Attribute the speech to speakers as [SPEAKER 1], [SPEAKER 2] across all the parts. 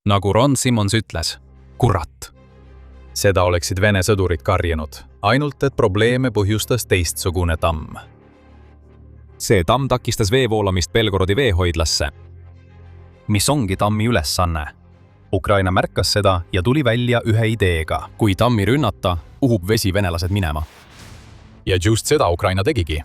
[SPEAKER 1] Nagu Ron Simmons ütles, kurat. Seda oleksid Vene sõdurid karjanud, ainult et probleeme põhjustas teistsugune tamm.
[SPEAKER 2] See tamm takistas vee voolamist Belgorodi veehoidlasse.
[SPEAKER 1] Mis ongi tammi ülesanne? Ukraina märkas seda ja tuli välja ühe ideega. Kui tammi rünnata, uhub vesi venelased minema. Ja just seda Ukraina tegigi.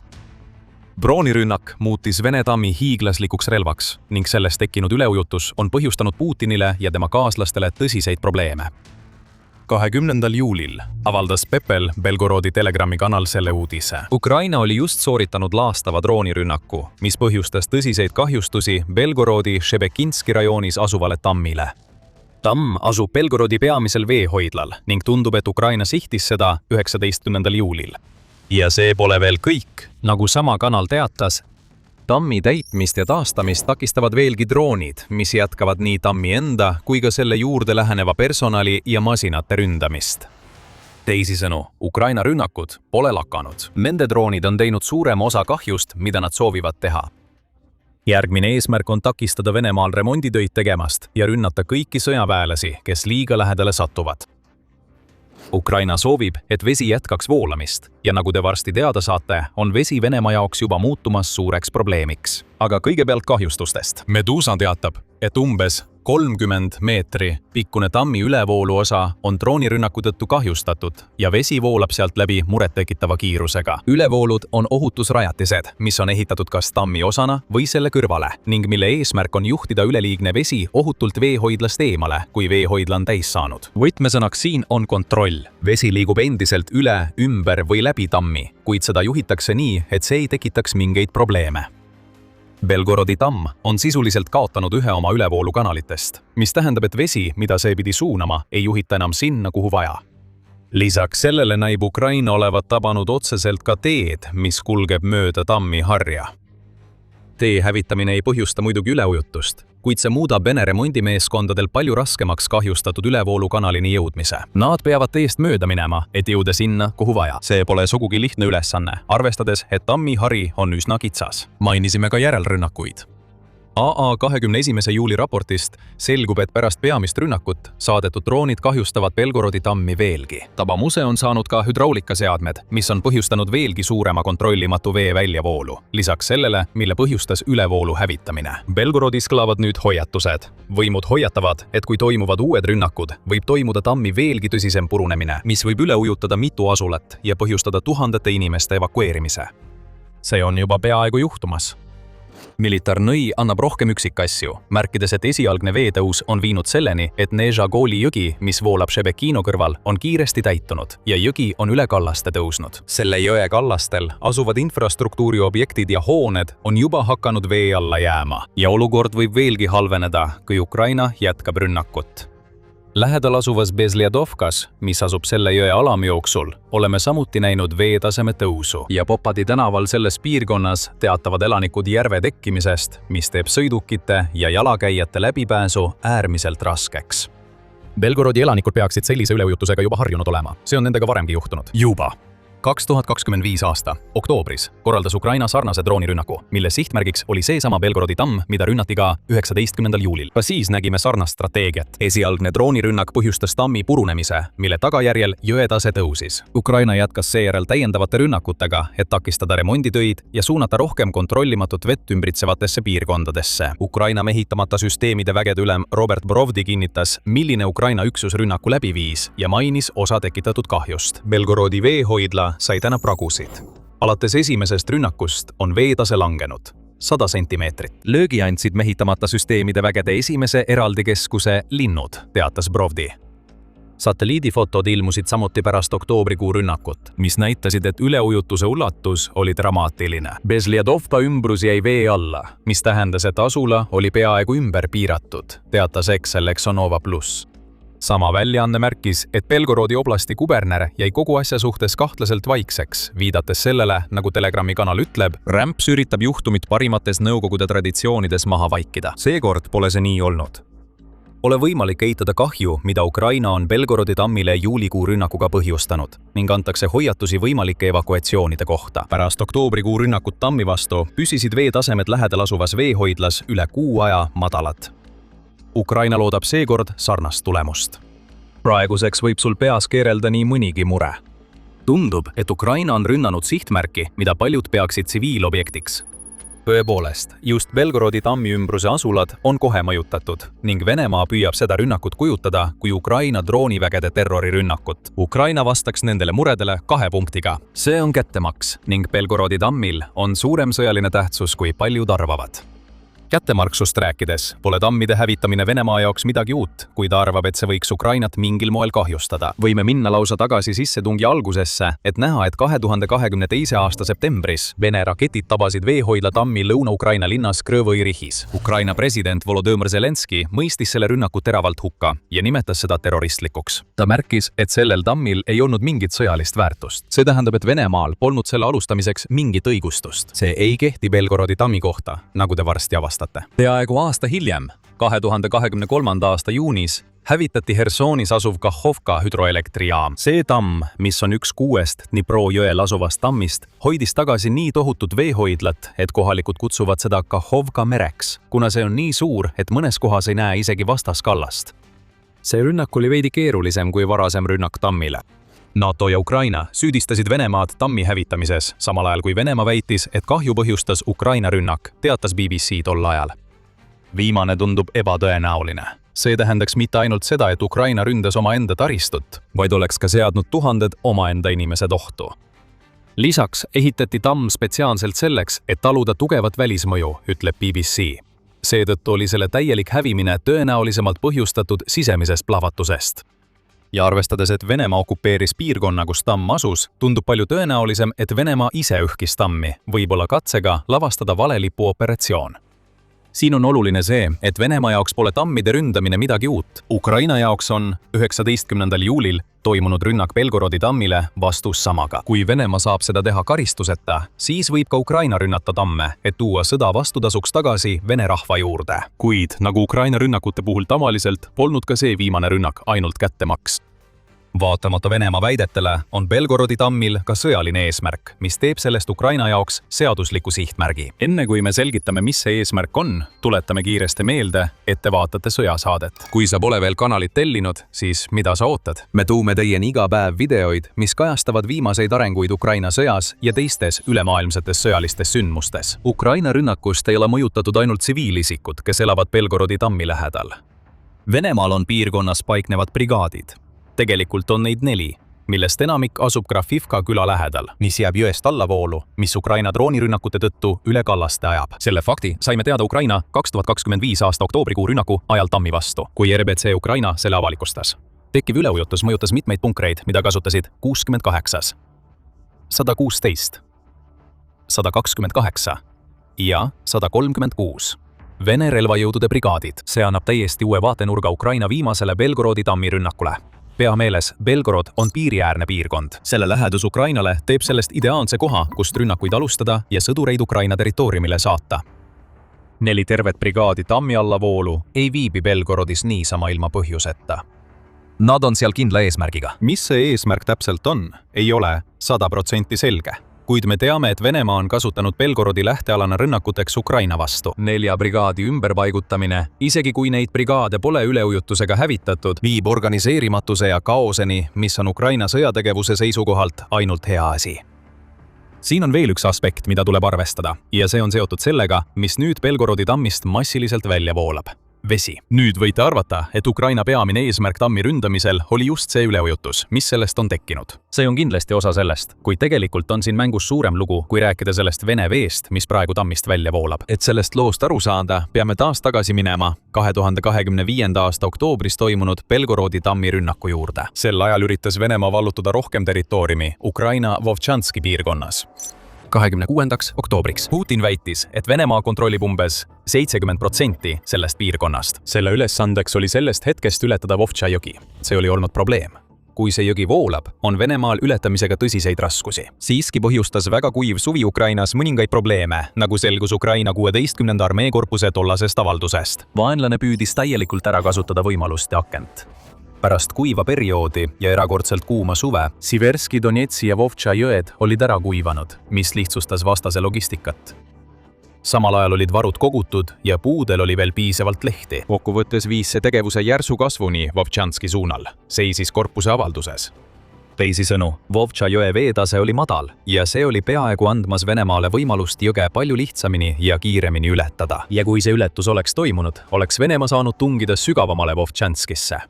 [SPEAKER 2] Droonirünnak muutis Vene tammi hiiglaslikuks relvaks ning sellest tekkinud üleujutus on põhjustanud Putinile ja tema kaaslastele tõsiseid probleeme.
[SPEAKER 1] 20. juulil avaldas Pepel Belgorodi Telegrami kanal selle uudise.
[SPEAKER 2] Ukraina oli just sooritanud laastava droonirünnaku, mis põhjustas tõsiseid kahjustusi Belgorodi Šebekinski rajoonis asuvale tammile.
[SPEAKER 1] Tamm asub Belgorodi peamisel veehoidlal ning tundub, et Ukraina sihtis seda 19. juulil.
[SPEAKER 2] Ja see pole veel kõik.
[SPEAKER 1] Nagu sama kanal teatas,
[SPEAKER 2] tammi täitmist ja taastamist takistavad veelgi droonid, mis jätkavad nii tammi enda kui ka selle juurde läheneva personali ja masinate ründamist.
[SPEAKER 1] Teisisõnu, Ukraina rünnakud pole lakanud. Nende droonid on teinud suurema osa kahjust, mida nad soovivad teha. Järgmine eesmärk on takistada Venemaal remonditöid tegemast ja rünnata kõiki sõjaväelasi, kes liiga lähedale satuvad. Ukraina soovib, et vesi jätkaks voolamist ja nagu te varsti teada saate, on vesi Venemaa jaoks juba muutumas suureks probleemiks. Aga kõigepealt kahjustustest. Medusa teatab, et umbes 30 meetri pikkune tammi ülevoolu osa on droonirünnaku tõttu kahjustatud ja vesi voolab sealt läbi murettekitava kiirusega. Ülevoolud on ohutusrajatised, mis on ehitatud kas tammi osana või selle kõrvale ning mille eesmärk on juhtida üleliigne vesi ohutult veehoidlast eemale, kui veehoidla on täis saanud. Võtmesõnaks siin on kontroll. Vesi liigub endiselt üle, ümber või läbi tammi, kuid seda juhitakse nii, et see ei tekitaks mingeid probleeme. Belgorodi tamm on sisuliselt kaotanud ühe oma ülevoolukanalitest, mis tähendab, et vesi, mida see pidi suunama, ei juhita enam sinna, kuhu vaja. Lisaks sellele näib Ukraina olevat tabanud otseselt ka teed, mis kulgeb mööda tammi harja. Tee hävitamine ei põhjusta muidugi üleujutust, kuid see muudab Vene remondimeeskondadel palju raskemaks kahjustatud ülevoolukanalini jõudmise. Nad peavad teest mööda minema, et jõuda sinna, kuhu vaja. See pole sugugi lihtne ülesanne, arvestades, et tammi hari on üsna kitsas. Mainisime ka järelrünnakuid. AA 21. juuli raportist selgub, et pärast peamist rünnakut saadetud droonid kahjustavad Belgorodi tammi veelgi. Tabamuse on saanud ka hüdraulikaseadmed, mis on põhjustanud veelgi suurema kontrollimatu vee väljavoolu, lisaks sellele, mille põhjustas ülevoolu hävitamine. Belgorodis kõlavad nüüd hoiatused. Võimud hoiatavad, et kui toimuvad uued rünnakud, võib toimuda tammi veelgi tõsisem purunemine, mis võib üle ujutada mitu asulat ja põhjustada tuhandete inimeste evakueerimise. See on juba peaaegu juhtumas. Militarnõi annab rohkem üksikasju, märkides, et esialgne veetõus on viinud selleni, et Nežagoli jõgi, mis voolab Šebekino kõrval, on kiiresti täitunud ja jõgi on üle kallaste tõusnud. Selle jõe kallastel asuvad infrastruktuuri objektid ja hooned on juba hakanud vee alla jääma ja olukord võib veelgi halveneda, kui Ukraina jätkab rünnakut. Lähedal asuvas Bezliadovkas, mis asub selle jõe alamjooksul, oleme samuti näinud veetaseme tõusu ja Popadi tänaval selles piirkonnas teatavad elanikud järve tekkimisest, mis teeb sõidukite ja jalakäijate läbipääsu äärmiselt raskeks. Belgorodi elanikud peaksid sellise üleujutusega juba harjunud olema. See on nendega varemgi juhtunud. Juba. 2025 aasta oktoobris korraldas Ukraina sarnase droonirünnaku, mille sihtmärgiks oli seesama Belgorodi tamm, mida rünnati ka 19. juulil. Ka siis nägime sarnast strateegiat. Esialgne droonirünnak põhjustas tammi purunemise, mille tagajärjel jõetase tõusis. Ukraina jätkas seejärel täiendavate rünnakutega, et takistada remonditöid ja suunata rohkem kontrollimatut vett ümbritsevatesse piirkondadesse. Ukraina mehitamata süsteemide vägede ülem Robert Brovdi kinnitas, milline Ukraina üksus rünnaku läbi viis ja mainis osa tekitatud kahjust. Belgorodi veehoidla sai täna pragusid. Alates esimesest rünnakust on veetase langenud 100 sentimeetrit. Löögi andsid mehitamata süsteemide vägede esimese eraldi keskuse linnud, teatas Brovdi. Satelliidifotod ilmusid samuti pärast oktoobrikuu rünnakut, mis näitasid, et üleujutuse ulatus oli dramaatiline. Bezliadovka ümbrus jäi vee alla, mis tähendas, et asula oli peaaegu ümber piiratud, teatas Excel Exonova Plus. Sama väljaanne märkis, et Belgorodi oblasti kuberner jäi kogu asja suhtes kahtlaselt vaikseks, viidates sellele, nagu Telegrami kanal ütleb, rämps üritab juhtumit parimates Nõukogude traditsioonides maha vaikida. Seekord pole see nii olnud. Pole võimalik eitada kahju, mida Ukraina on Belgorodi tammile juulikuu rünnakuga põhjustanud ning antakse hoiatusi võimalike evakuatsioonide kohta. Pärast oktoobrikuu rünnakut tammi vastu püsisid veetasemed lähedal asuvas veehoidlas üle kuu aja madalad. Ukraina loodab seekord sarnast tulemust.
[SPEAKER 2] praeguseks võib sul peas keerelda nii mõnigi mure.
[SPEAKER 1] Tundub, et Ukraina on rünnanud sihtmärki, mida paljud peaksid tsiviilobjektiks. Tõepoolest, just Belgorodi tammi ümbruse asulad on kohe mõjutatud ning Venemaa püüab seda rünnakut kujutada kui Ukraina droonivägede terrorirünnakut. Ukraina vastaks nendele muredele 2 punktiga. See on kättemaks ning Belgorodi tammil on suurem sõjaline tähtsus, kui paljud arvavad. Kättemaksust rääkides pole tammide hävitamine Venemaa jaoks midagi uut, kui ta arvab, et see võiks Ukrainat mingil moel kahjustada. Võime minna lausa tagasi sissetungi algusesse, et näha, et 2022. aasta septembris Vene raketid tabasid veehoidla tammi Lõuna-Ukraina linnas Krõvõi-Rihis. Ukraina president Volodõmõr Zelenski mõistis selle rünnaku teravalt hukka ja nimetas seda terroristlikuks. Ta märkis, et sellel tammil ei olnud mingit sõjalist väärtust. See tähendab, et Venemaal polnud selle alustamiseks mingit õigustust. See ei kehti Belgorodi tammi kohta, nagu te varsti avastate. Peaaegu aasta hiljem, 2023. aasta juunis, hävitati Hersoonis asuv Kahhovka hüdroelektrijaam. See tamm, mis on üks 6 Dnipro jõel asuvast tammist, hoidis tagasi nii tohutut veehoidlat, et kohalikud kutsuvad seda Kahhovka mereks, kuna see on nii suur, et mõnes kohas ei näe isegi vastaskallast. See rünnak oli veidi keerulisem kui varasem rünnak tammile. NATO ja Ukraina süüdistasid Venemaad tammi hävitamises, samal ajal kui Venemaa väitis, et kahju põhjustas Ukraina rünnak, teatas BBC tol ajal. Viimane tundub ebatõenäoline. See tähendaks mitte ainult seda, et Ukraina ründas omaenda taristut, vaid oleks ka seadnud tuhanded omaenda inimesed ohtu. Lisaks ehitati tamm spetsiaalselt selleks, et taluda tugevat välismõju, ütleb BBC. Seetõttu oli selle täielik hävimine tõenäolisemalt põhjustatud sisemisest plahvatusest. Ja arvestades, et Venemaa okupeeris piirkonna, kus tamm asus, tundub palju tõenäolisem, et Venemaa ise õhkis tammi, võib-olla katsega lavastada valelipu operatsioon. Siin on oluline see, et Venemaa jaoks pole tammide ründamine midagi uut. Ukraina jaoks on 19. juulil toimunud rünnak Belgorodi tammile vastus samaga. Kui Venemaa saab seda teha karistuseta, siis võib ka Ukraina rünnata tamme, et tuua sõda vastutasuks tagasi Vene rahva juurde. Kuid nagu Ukraina rünnakute puhul tavaliselt, polnud ka see viimane rünnak ainult kättemaks. Vaatamata Venemaa väidetele on Belgorodi tammil ka sõjaline eesmärk, mis teeb sellest Ukraina jaoks seadusliku sihtmärgi. Enne kui me selgitame, mis see eesmärk on, tuletame kiiresti meelde, et te vaatate sõjasaadet. Kui sa pole veel kanalit tellinud, siis mida sa ootad? Me tuume teieni iga päev videoid, mis kajastavad viimaseid arenguid Ukraina sõjas ja teistes ülemaailmsetes sõjalistes sündmustes. Ukraina rünnakust ei ole mõjutatud ainult tsiviilisikud, kes elavad Belgorodi tammi lähedal. Venemaal on piirkonnas paiknevad brigaadid. Tegelikult on neid 4, millest enamik asub Krafivka küla lähedal, mis jääb jõest allavoolu, mis Ukraina droonirünnakute tõttu üle kallaste ajab. Selle fakti saime teada Ukraina 2025. aasta oktoobrikuu rünnaku ajal tammi vastu, kui RBC Ukraina selle avalikustas. Tekkiv üleujutus mõjutas mitmeid punkreid, mida kasutasid 68, 116, 128 ja 136. Vene relvajõudude brigaadid. See annab täiesti uue vaatenurga Ukraina viimasele Belgorodi tammi rünnakule. Pea meeles, Belgorod on piiriäärne piirkond. Selle lähedus Ukrainale teeb sellest ideaalse koha, kust rünnakuid alustada ja sõdureid Ukraina territooriumile saata. 4 tervet brigaadi tammi allavoolu ei viibi Belgorodis niisama ilma põhjuseta. Nad on seal kindla eesmärgiga. Mis see eesmärk täpselt on, ei ole 100% selge. Kuid me teame, et Venemaa on kasutanud Belgorodi lähtealana rünnakuteks Ukraina vastu. 4 brigaadi ümberpaigutamine, isegi kui neid brigaade pole üleujutusega hävitatud, viib organiseerimatuse ja kaoseni, mis on Ukraina sõjategevuse seisukohalt ainult hea asi. Siin on veel üks aspekt, mida tuleb arvestada, ja see on seotud sellega, mis nüüd Belgorodi tammist massiliselt välja voolab. Vesi. Nüüd võite arvata, et Ukraina peamine eesmärk tammi ründamisel oli just see üleujutus, mis sellest on tekkinud. See on kindlasti osa sellest, kuid tegelikult on siin mängus suurem lugu, kui rääkida sellest Vene veest, mis praegu tammist välja voolab. Et sellest loost aru saada, peame taas tagasi minema 2025. aasta oktoobris toimunud Belgorodi tammi rünnaku juurde. Sel ajal üritas Venemaa vallutada rohkem territooriumi Ukraina Vovtšanski piirkonnas. 26. oktoobriks. Putin väitis, et Venemaa kontrollib umbes 70% sellest piirkonnast. Selle ülesandeks oli sellest hetkest ületada Vovtša jõgi. See oli olnud probleem. Kui see jõgi voolab, on Venemaal ületamisega tõsiseid raskusi. Siiski põhjustas väga kuiv suvi Ukrainas mõningaid probleeme, nagu selgus Ukraina 16. armeekorpuse tollasest avaldusest. Vaenlane püüdis täielikult ära kasutada võimalust ja akent. Pärast kuiva perioodi ja erakordselt kuuma suve, Siverski, Donetsi ja Vovtša jõed olid ära kuivanud, mis lihtsustas vastase logistikat. samal ajal olid varud kogutud ja puudel oli veel piisavalt lehti.
[SPEAKER 2] Kokkuvõttes viis see tegevuse järsu kasvuni Vovtšanski suunal, seisis korpuse avalduses.
[SPEAKER 1] Teisisõnu, Vovtša jõe veetase oli madal ja see oli peaaegu andmas Venemaale võimalust jõge palju lihtsamini ja kiiremini ületada. Ja kui see ületus oleks toimunud, oleks Venemaa saanud tungida sügavamale Vovtšanskisse.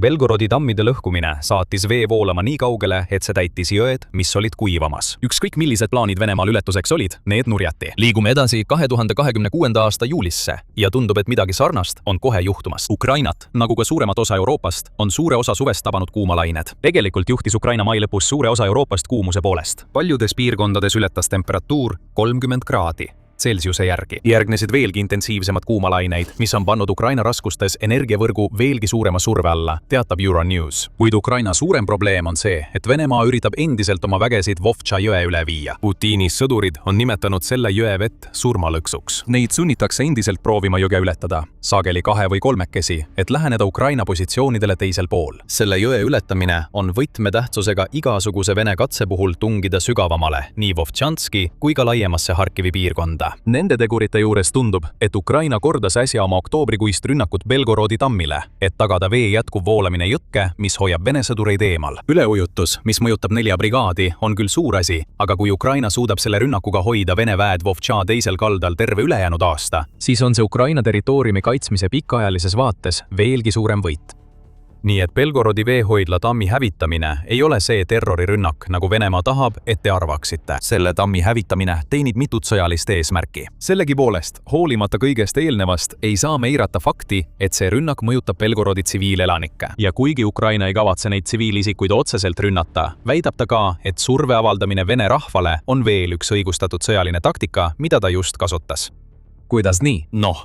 [SPEAKER 1] Belgorodi tammide lõhkumine saatis vee voolama nii kaugele, et see täitis jõed, mis olid kuivamas. Ükskõik millised plaanid Venemaal ületuseks olid, need nurjati. Liigume edasi 2026. aasta juulisse ja tundub, et midagi sarnast on kohe juhtumas. Ukrainat, nagu ka suuremat osa Euroopast, on suure osa suvest tabanud kuumalained. Tegelikult juhtis Ukraina mai lõpus suure osa Euroopast kuumuse poolest. Paljudes piirkondades ületas temperatuur 30 kraadi. Celsiuse järgi. Järgnesid veelgi intensiivsemad kuumalaineid, mis on pannud Ukraina raskustes energiavõrgu veelgi suurema surve alla, teatab Euronews. Kuid Ukraina suurem probleem on see, et Venemaa üritab endiselt oma vägesid Vovtša jõe üle viia. Putini sõdurid on nimetanud selle jõe vett surmalõksuks. Neid sunnitakse endiselt proovima jõge ületada, sageli 2 või 3, et läheneda Ukraina positsioonidele teisel pool. Selle jõe ületamine on võtmetähtsusega igasuguse Vene katse puhul tungida sügavamale, nii Vovtšanski kui ka laiemasse Harkivi piirkonda. Nende tegurite juures tundub, et Ukraina kordas äsja oma oktoobrikuist rünnakut Belgorodi tammile, et tagada vee jätkuv voolamine jõkke, mis hoiab Vene sõdureid eemal. Üleujutus, mis mõjutab 4 brigaadi, on küll suur asi, aga kui Ukraina suudab selle rünnakuga hoida Vene väed Vovtša teisel kaldal terve ülejäänud aasta, siis on see Ukraina territooriumi kaitsmise pikaajalises vaates veelgi suurem võit. Nii et Belgorodi veehoidla tammi hävitamine ei ole see terrorirünnak, nagu Venemaa tahab, et te arvaksite. Selle tammi hävitamine teenib mitut sõjalist eesmärki. Sellegipoolest, hoolimata kõigest eelnevast, ei saa me eirata fakti, et see rünnak mõjutab Belgorodi tsiviilelanikke. Ja kuigi Ukraina ei kavatse neid tsiviilisikuid otseselt rünnata, väidab ta ka, et surve avaldamine Vene rahvale on veel üks õigustatud sõjaline taktika, mida ta just kasutas. Kuidas nii?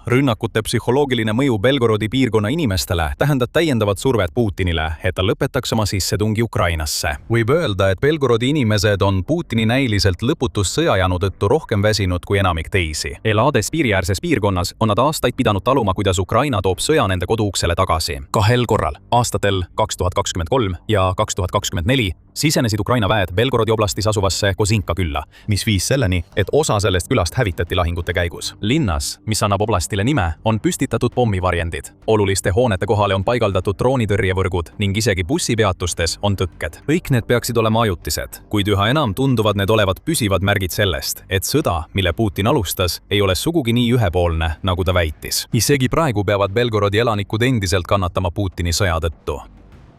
[SPEAKER 1] Rünnakute psühholoogiline mõju Belgorodi piirkonna inimestele tähendab täiendavat survet Putinile, et ta lõpetaks oma sissetungi Ukrainasse. Võib öelda, et Belgorodi inimesed on Putini näiliselt lõputus sõjajanu tõttu rohkem väsinud kui enamik teisi. Elades piiriäärses piirkonnas on nad aastaid pidanud taluma, kuidas Ukraina toob sõja nende koduuksele tagasi. 2 korral, aastatel 2023 ja 2024, sisenesid Ukraina väed Belgorodi oblastis asuvasse Kozinka külla, mis viis selleni, et osa sellest külast hävitati lahingute käigus. Linnas, mis annab oblastile nime, on püstitatud pommivarjendid. Oluliste hoonete kohale on paigaldatud droonitõrjevõrgud ning isegi bussipeatustes on tõkked. Kõik need peaksid olema ajutised, kuid üha enam tunduvad need olevat püsivad märgid sellest, et sõda, mille Putin alustas, ei ole sugugi nii ühepoolne, nagu ta väitis. Isegi praegu peavad Belgorodi elanikud endiselt kannatama Putini sõja tõttu.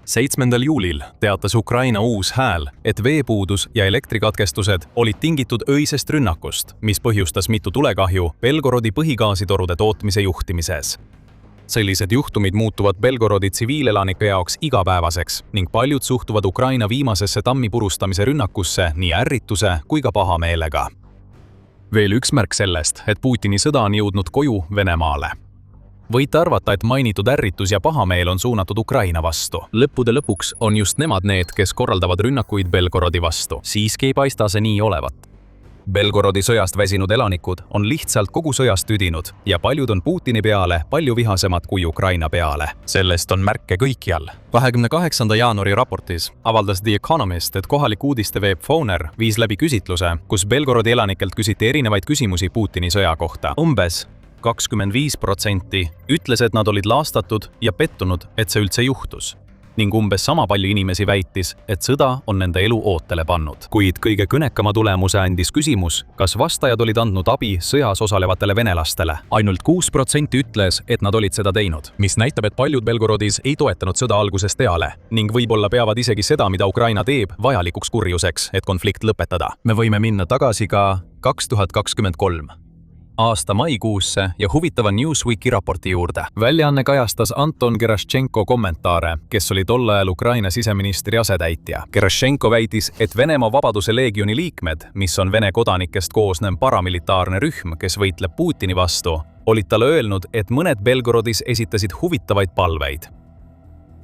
[SPEAKER 1] 7. juulil teatas Ukraina uus hääl, et veepuudus ja elektrikatkestused olid tingitud öisest rünnakust, mis põhjustas mitu tulekahju Belgorodi põhigaasitorude tootmise juhtimises. Sellised juhtumid muutuvad Belgorodi tsiviilelanike jaoks igapäevaseks ning paljud suhtuvad Ukraina viimasesse tammi purustamise rünnakusse nii ärrituse kui ka pahameelega. Veel üks märk sellest, et Putini sõda on jõudnud koju Venemaale. Võite arvata, et mainitud ärritus ja pahameel on suunatud Ukraina vastu. Lõppude lõpuks on just nemad need, kes korraldavad rünnakuid Belgorodi vastu. Siiski ei paista see nii olevat. Belgorodi sõjast väsinud elanikud on lihtsalt kogu sõjast tüdinud ja paljud on Putini peale palju vihasemad kui Ukraina peale. Sellest on märke kõikjal. 28. jaanuari raportis avaldas The Economist, et kohalik uudisteveeb Foner viis läbi küsitluse, kus Belgorodi elanikelt küsiti erinevaid küsimusi Putini sõja kohta. Umbes 25% ütles, et nad olid laastatud ja pettunud, et see üldse juhtus. Ning umbes sama palju inimesi väitis, et sõda on nende elu ootele pannud. Kuid kõige kõnekama tulemuse andis küsimus, kas vastajad olid andnud abi sõjas osalevatele venelastele. Ainult 6% ütles, et nad olid seda teinud, mis näitab, et paljud Belgorodis ei toetanud sõda algusest peale ning võib-olla peavad isegi seda, mida Ukraina teeb, vajalikuks kurjuseks, et konflikt lõpetada. Me võime minna tagasi ka 2023. aasta maikuusse ja huvitava Newsweeki raporti juurde. Väljaanne kajastas Anton Gerašchenko kommentaare, kes oli tol ajal Ukraina siseministri asetäitja. Gerašchenko väitis, et Venemaa Vabaduse Leegioni liikmed, mis on Vene kodanikest koosnev paramilitaarne rühm, kes võitleb Putini vastu, olid talle öelnud, et mõned Belgorodis esitasid huvitavaid palveid.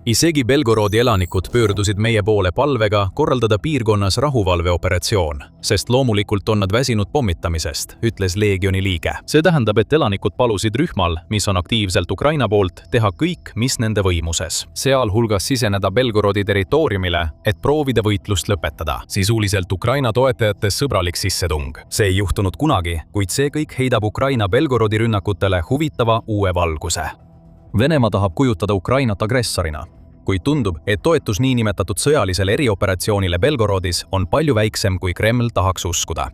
[SPEAKER 1] Isegi Belgorodi elanikud pöördusid meie poole palvega korraldada piirkonnas rahuvalveoperatsioon, sest loomulikult on nad väsinud pommitamisest, ütles Leegioni liige. See tähendab, et elanikud palusid rühmal, mis on aktiivselt Ukraina poolt, teha kõik, mis nende võimuses. Sealhulgas siseneda Belgorodi territooriumile, et proovida võitlust lõpetada. Sisuliselt Ukraina toetajate sõbralik sissetung. See ei juhtunud kunagi, kuid see kõik heidab Ukraina Belgorodi rünnakutele huvitava uue valguse. Venemaa tahab kujutada Ukrainat agressorina, kuid tundub, et toetus niinimetatud sõjalisele erioperatsioonile Belgorodis on palju väiksem, kui Kreml tahaks uskuda.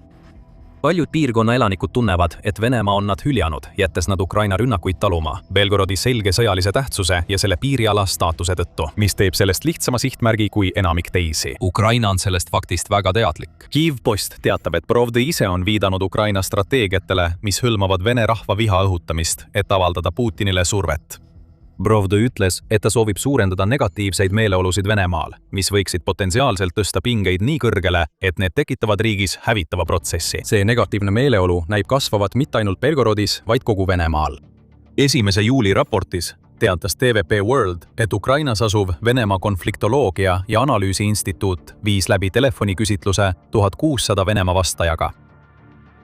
[SPEAKER 1] Paljud piirkonna elanikud tunnevad, et Venemaa on nad hüljanud, jättes nad Ukraina rünnakuid taluma Belgorodi selge sõjalise tähtsuse ja selle piiriala staatuse tõttu, mis teeb sellest lihtsama sihtmärgi kui enamik teisi. Ukraina on sellest faktist väga teadlik. Kyiv Post teatab, et Pravda ise on viidanud Ukraina strateegiatele, mis hõlmavad Vene rahva viha õhutamist, et avaldada Putinile survet. Pravda ütles, et ta soovib suurendada negatiivseid meeleolusid Venemaal, mis võiksid potentsiaalselt tõsta pingeid nii kõrgele, et need tekitavad riigis hävitava protsessi. See negatiivne meeleolu näib kasvavat mitte ainult Belgorodis, vaid kogu Venemaal. 1. juuli raportis teatas TVP World, et Ukrainas asuv Venemaa konfliktoloogia ja analüüsi instituut viis läbi telefoniküsitluse 1600 Venemaa vastajaga.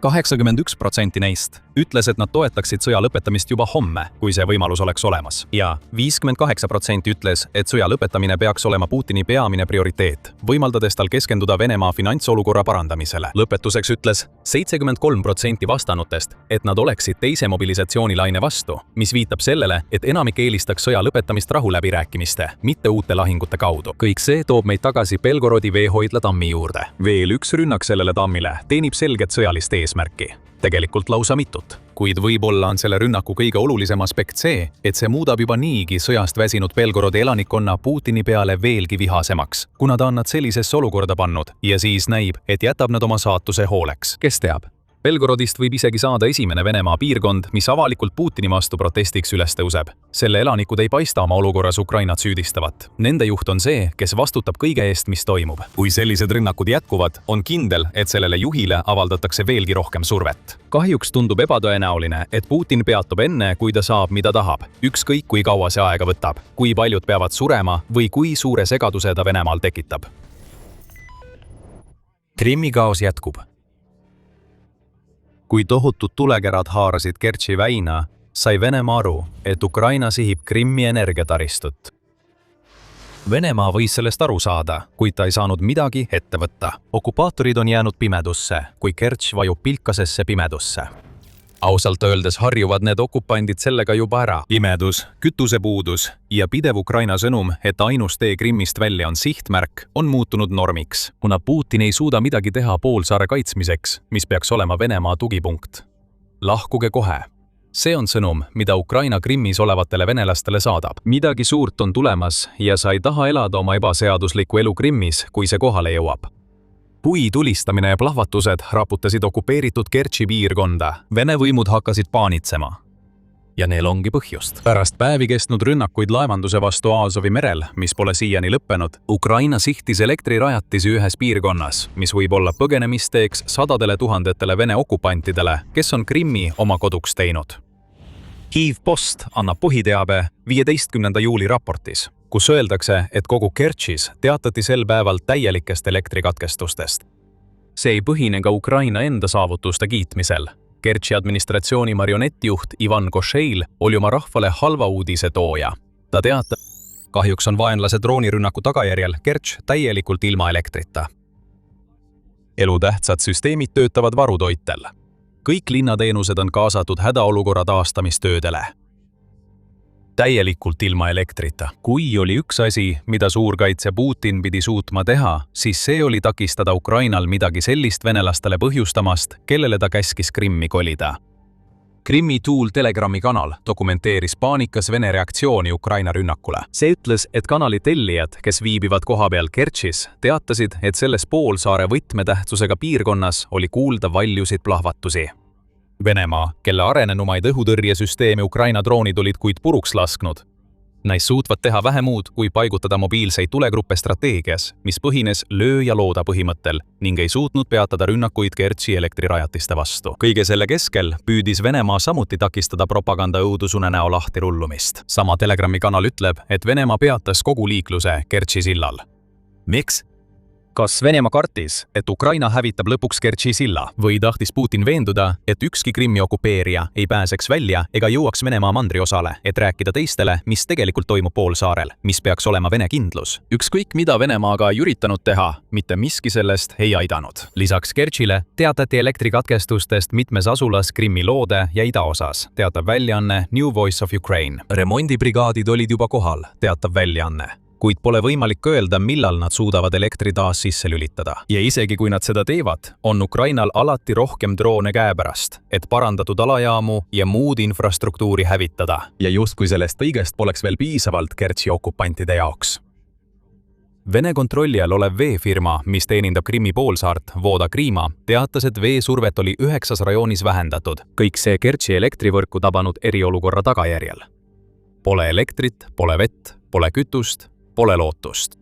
[SPEAKER 1] 81% neist ütles, et nad toetaksid sõja lõpetamist juba homme, kui see võimalus oleks olemas. Ja 58% ütles, et sõja lõpetamine peaks olema Putini peamine prioriteet, võimaldades tal keskenduda Venemaa finantsolukorra parandamisele. Lõpetuseks ütles 73% vastanutest, et nad oleksid teise mobilisatsioonilaine vastu, mis viitab sellele, et enamik eelistaks sõja lõpetamist rahuläbirääkimiste, mitte uute lahingute kaudu. Kõik see toob meid tagasi Belgorodi veehoidla tammi juurde. Veel üks rünnak sellele tammile teenib selget sõjalist eesmärki. Tegelikult lausa mitut. Kuid võib-olla on selle rünnaku kõige olulisem aspekt see, et see muudab juba niigi sõjast väsinud Belgorodi elanikkonna Putini peale veelgi vihasemaks, kuna ta on nad sellisesse olukorda pannud ja siis näib, et jätab nad oma saatuse hooleks. Kes teab? Belgorodist võib isegi saada esimene Venemaa piirkond, mis avalikult Putini vastu protestiks üles tõuseb. Selle elanikud ei paista oma olukorras Ukrainat süüdistavat. Nende juht on see, kes vastutab kõige eest, mis toimub. Kui sellised rünnakud jätkuvad, on kindel, et sellele juhile avaldatakse veelgi rohkem survet. Kahjuks tundub ebatõenäoline, et Putin peatub enne, kui ta saab, mida tahab. Ükskõik, kui kaua see aega võtab, kui paljud peavad surema või kui suure segaduse ta Venemaal tekitab. Krimmi kaos jätkub. Kui tohutud tulekerad haarasid Kertši väina, sai Venemaa aru, et Ukraina sihib Krimmi energiataristut. Venemaa võis sellest aru saada, kuid ta ei saanud midagi ette võtta. Okupaatorid on jäänud pimedusse, kui Kertš vajub pilkasesse pimedusse. Ausalt öeldes harjuvad need okupandid sellega juba ära. Pimedus, kütusepuudus ja pidev Ukraina sõnum, et ainus tee Krimmist välja on sihtmärk, on muutunud normiks, kuna Putin ei suuda midagi teha poolsaare kaitsmiseks, mis peaks olema Venemaa tugipunkt. Lahkuge kohe. See on sõnum, mida Ukraina Krimmis olevatele venelastele saadab. Midagi suurt on tulemas ja sa ei taha elada oma ebaseaduslikku elu Krimmis, kui see kohale jõuab. Pui tulistamine ja plahvatused raputasid okupeeritud Kertši piirkonda. Vene võimud hakkasid paanitsema. Ja neil ongi põhjust. Pärast päevi kestnud rünnakuid laevanduse vastu Aasovi merel, mis pole siiani lõppenud, Ukraina sihtis elektrirajatisi ühes piirkonnas, mis võib olla põgenemisteeks sadadele tuhandetele Vene okupantidele, kes on Krimmi oma koduks teinud. Kyiv Post annab põhiteabe 15. juuli raportis, kus öeldakse, et kogu Kertšis teatati sel päeval täielikest elektrikatkestustest. See ei põhine ka Ukraina enda saavutuste kiitmisel. Kertši administratsiooni marionettijuht Ivan Košeil oli oma rahvale halva uudise tooja. Ta teatab, kahjuks on vaenlase droonirünnaku tagajärjel Kertš täielikult ilma elektrita. Elutähtsad süsteemid töötavad varutoitel. Kõik linnateenused on kaasatud hädaolukorra taastamistöödele. Täielikult ilma elektrita. Kui oli üks asi, mida suurkaitse Putin pidi suutma teha, siis see oli takistada Ukrainal midagi sellist venelastele põhjustamast, kellele ta käskis Krimmi kolida. Krimmi Tool Telegrami kanal dokumenteeris paanikas Vene reaktsiooni Ukraina rünnakule. See ütles, et kanali tellijad, kes viibivad kohapeal Kertšis, teatasid, et selles poolsaare võtmetähtsusega piirkonnas oli kuulda valjusid plahvatusi. Venemaa, kelle arenenumaid õhutõrjesüsteemi Ukraina droonid olid kuid puruks lasknud, Näis suutvad teha vähe muud, kui paigutada mobiilseid tulegruppe strateegias, mis põhines löö ja looda põhimõttel ning ei suutnud peatada rünnakuid Kertši elektrirajatiste vastu. Kõige selle keskel püüdis Venemaa samuti takistada propaganda õudusune näo lahtirullumist. Sama Telegrami kanal ütleb, et Venemaa peatas kogu liikluse Kertši sillal. Miks? Kas Venemaa kartis, et Ukraina hävitab lõpuks Kertši silla või tahtis Putin veenduda, et ükski Krimmi okupeerija ei pääseks välja ega jõuaks Venemaa mandriosale, et rääkida teistele, mis tegelikult toimub poolsaarel, mis peaks olema Vene kindlus? Ükskõik mida Venemaaga ei üritanud teha, mitte miski sellest ei aidanud. Lisaks Kertšile teatati elektrikatkestustest mitmes asulas Krimmi loode ja idaosas, teatab väljaanne New Voice of Ukraine. Remondibrigaadid olid juba kohal, teatab väljaanne. Kuid pole võimalik öelda, millal nad suudavad elektri taas sisse lülitada. Ja isegi kui nad seda teevad, on Ukrainal alati rohkem droone käepärast, et parandatud alajaamu ja muud infrastruktuuri hävitada. Ja justkui sellest kõigest poleks veel piisavalt Kertši okupantide jaoks. Vene kontrolli all olev veefirma, mis teenindab Krimmi poolsaart, Voda Krima, teatas, et veesurvet oli 9 rajoonis vähendatud. Kõik see Kertši elektrivõrku tabanud eriolukorra tagajärjel. Pole elektrit, pole vett, pole kütust, pole lootust.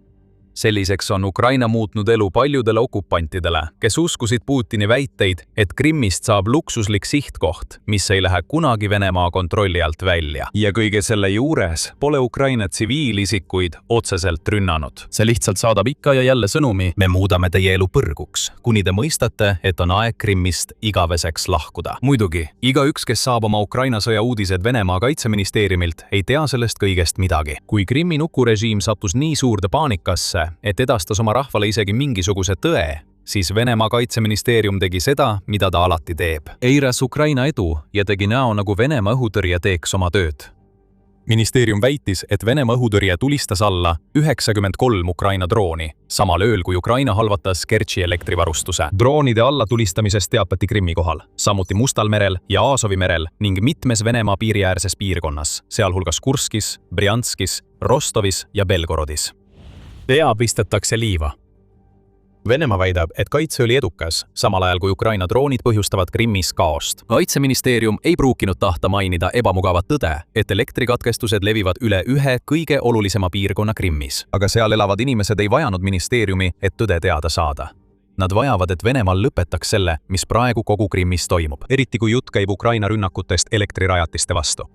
[SPEAKER 1] Selliseks on Ukraina muutnud elu paljudele okupantidele, kes uskusid Putini väiteid, et Krimmist saab luksuslik sihtkoht, mis ei lähe kunagi Venemaa kontrolli alt välja. Ja kõige selle juures pole Ukraina tsiviilisikuid otseselt rünnanud. See lihtsalt saadab ikka ja jälle sõnumi, me muudame teie elu põrguks, kuni te mõistate, et on aeg Krimmist igaveseks lahkuda. Muidugi, igaüks, kes saab oma Ukraina sõja uudised Venemaa kaitseministeeriumilt, ei tea sellest kõigest midagi. Kui Krimmi nukurežiim sattus nii suurde paanikasse, et edastas oma rahvale isegi mingisuguse tõe, siis Venemaa kaitseministeerium tegi seda, mida ta alati teeb. Eiras Ukraina edu ja tegi näo, nagu Venemaa õhutõrje teeks oma tööd. Ministeerium väitis, et Venemaa õhutõrje tulistas alla 93 Ukraina drooni, samal ööl kui Ukraina halvatas Kertši elektrivarustuse. Droonide allatulistamisest teapati Krimmi kohal, samuti Mustal merel ja Aasovi merel ning mitmes Venemaa piiriäärses piirkonnas, sealhulgas Kurskis, Brjanskis, Rostovis ja Belgorodis. Pea pistetakse liiva. Venemaa väidab, et kaitse oli edukas, samal ajal kui Ukraina droonid põhjustavad Krimmis kaost. Kaitseministeerium ei pruukinud tahta mainida ebamugavat tõde, et elektrikatkestused levivad üle ühe kõige olulisema piirkonna Krimmis. Aga seal elavad inimesed ei vajanud ministeeriumi, et tõde teada saada. Nad vajavad, et Venemaal lõpetaks selle, mis praegu kogu Krimmis toimub, eriti kui jutt käib Ukraina rünnakutest elektrirajatiste vastu.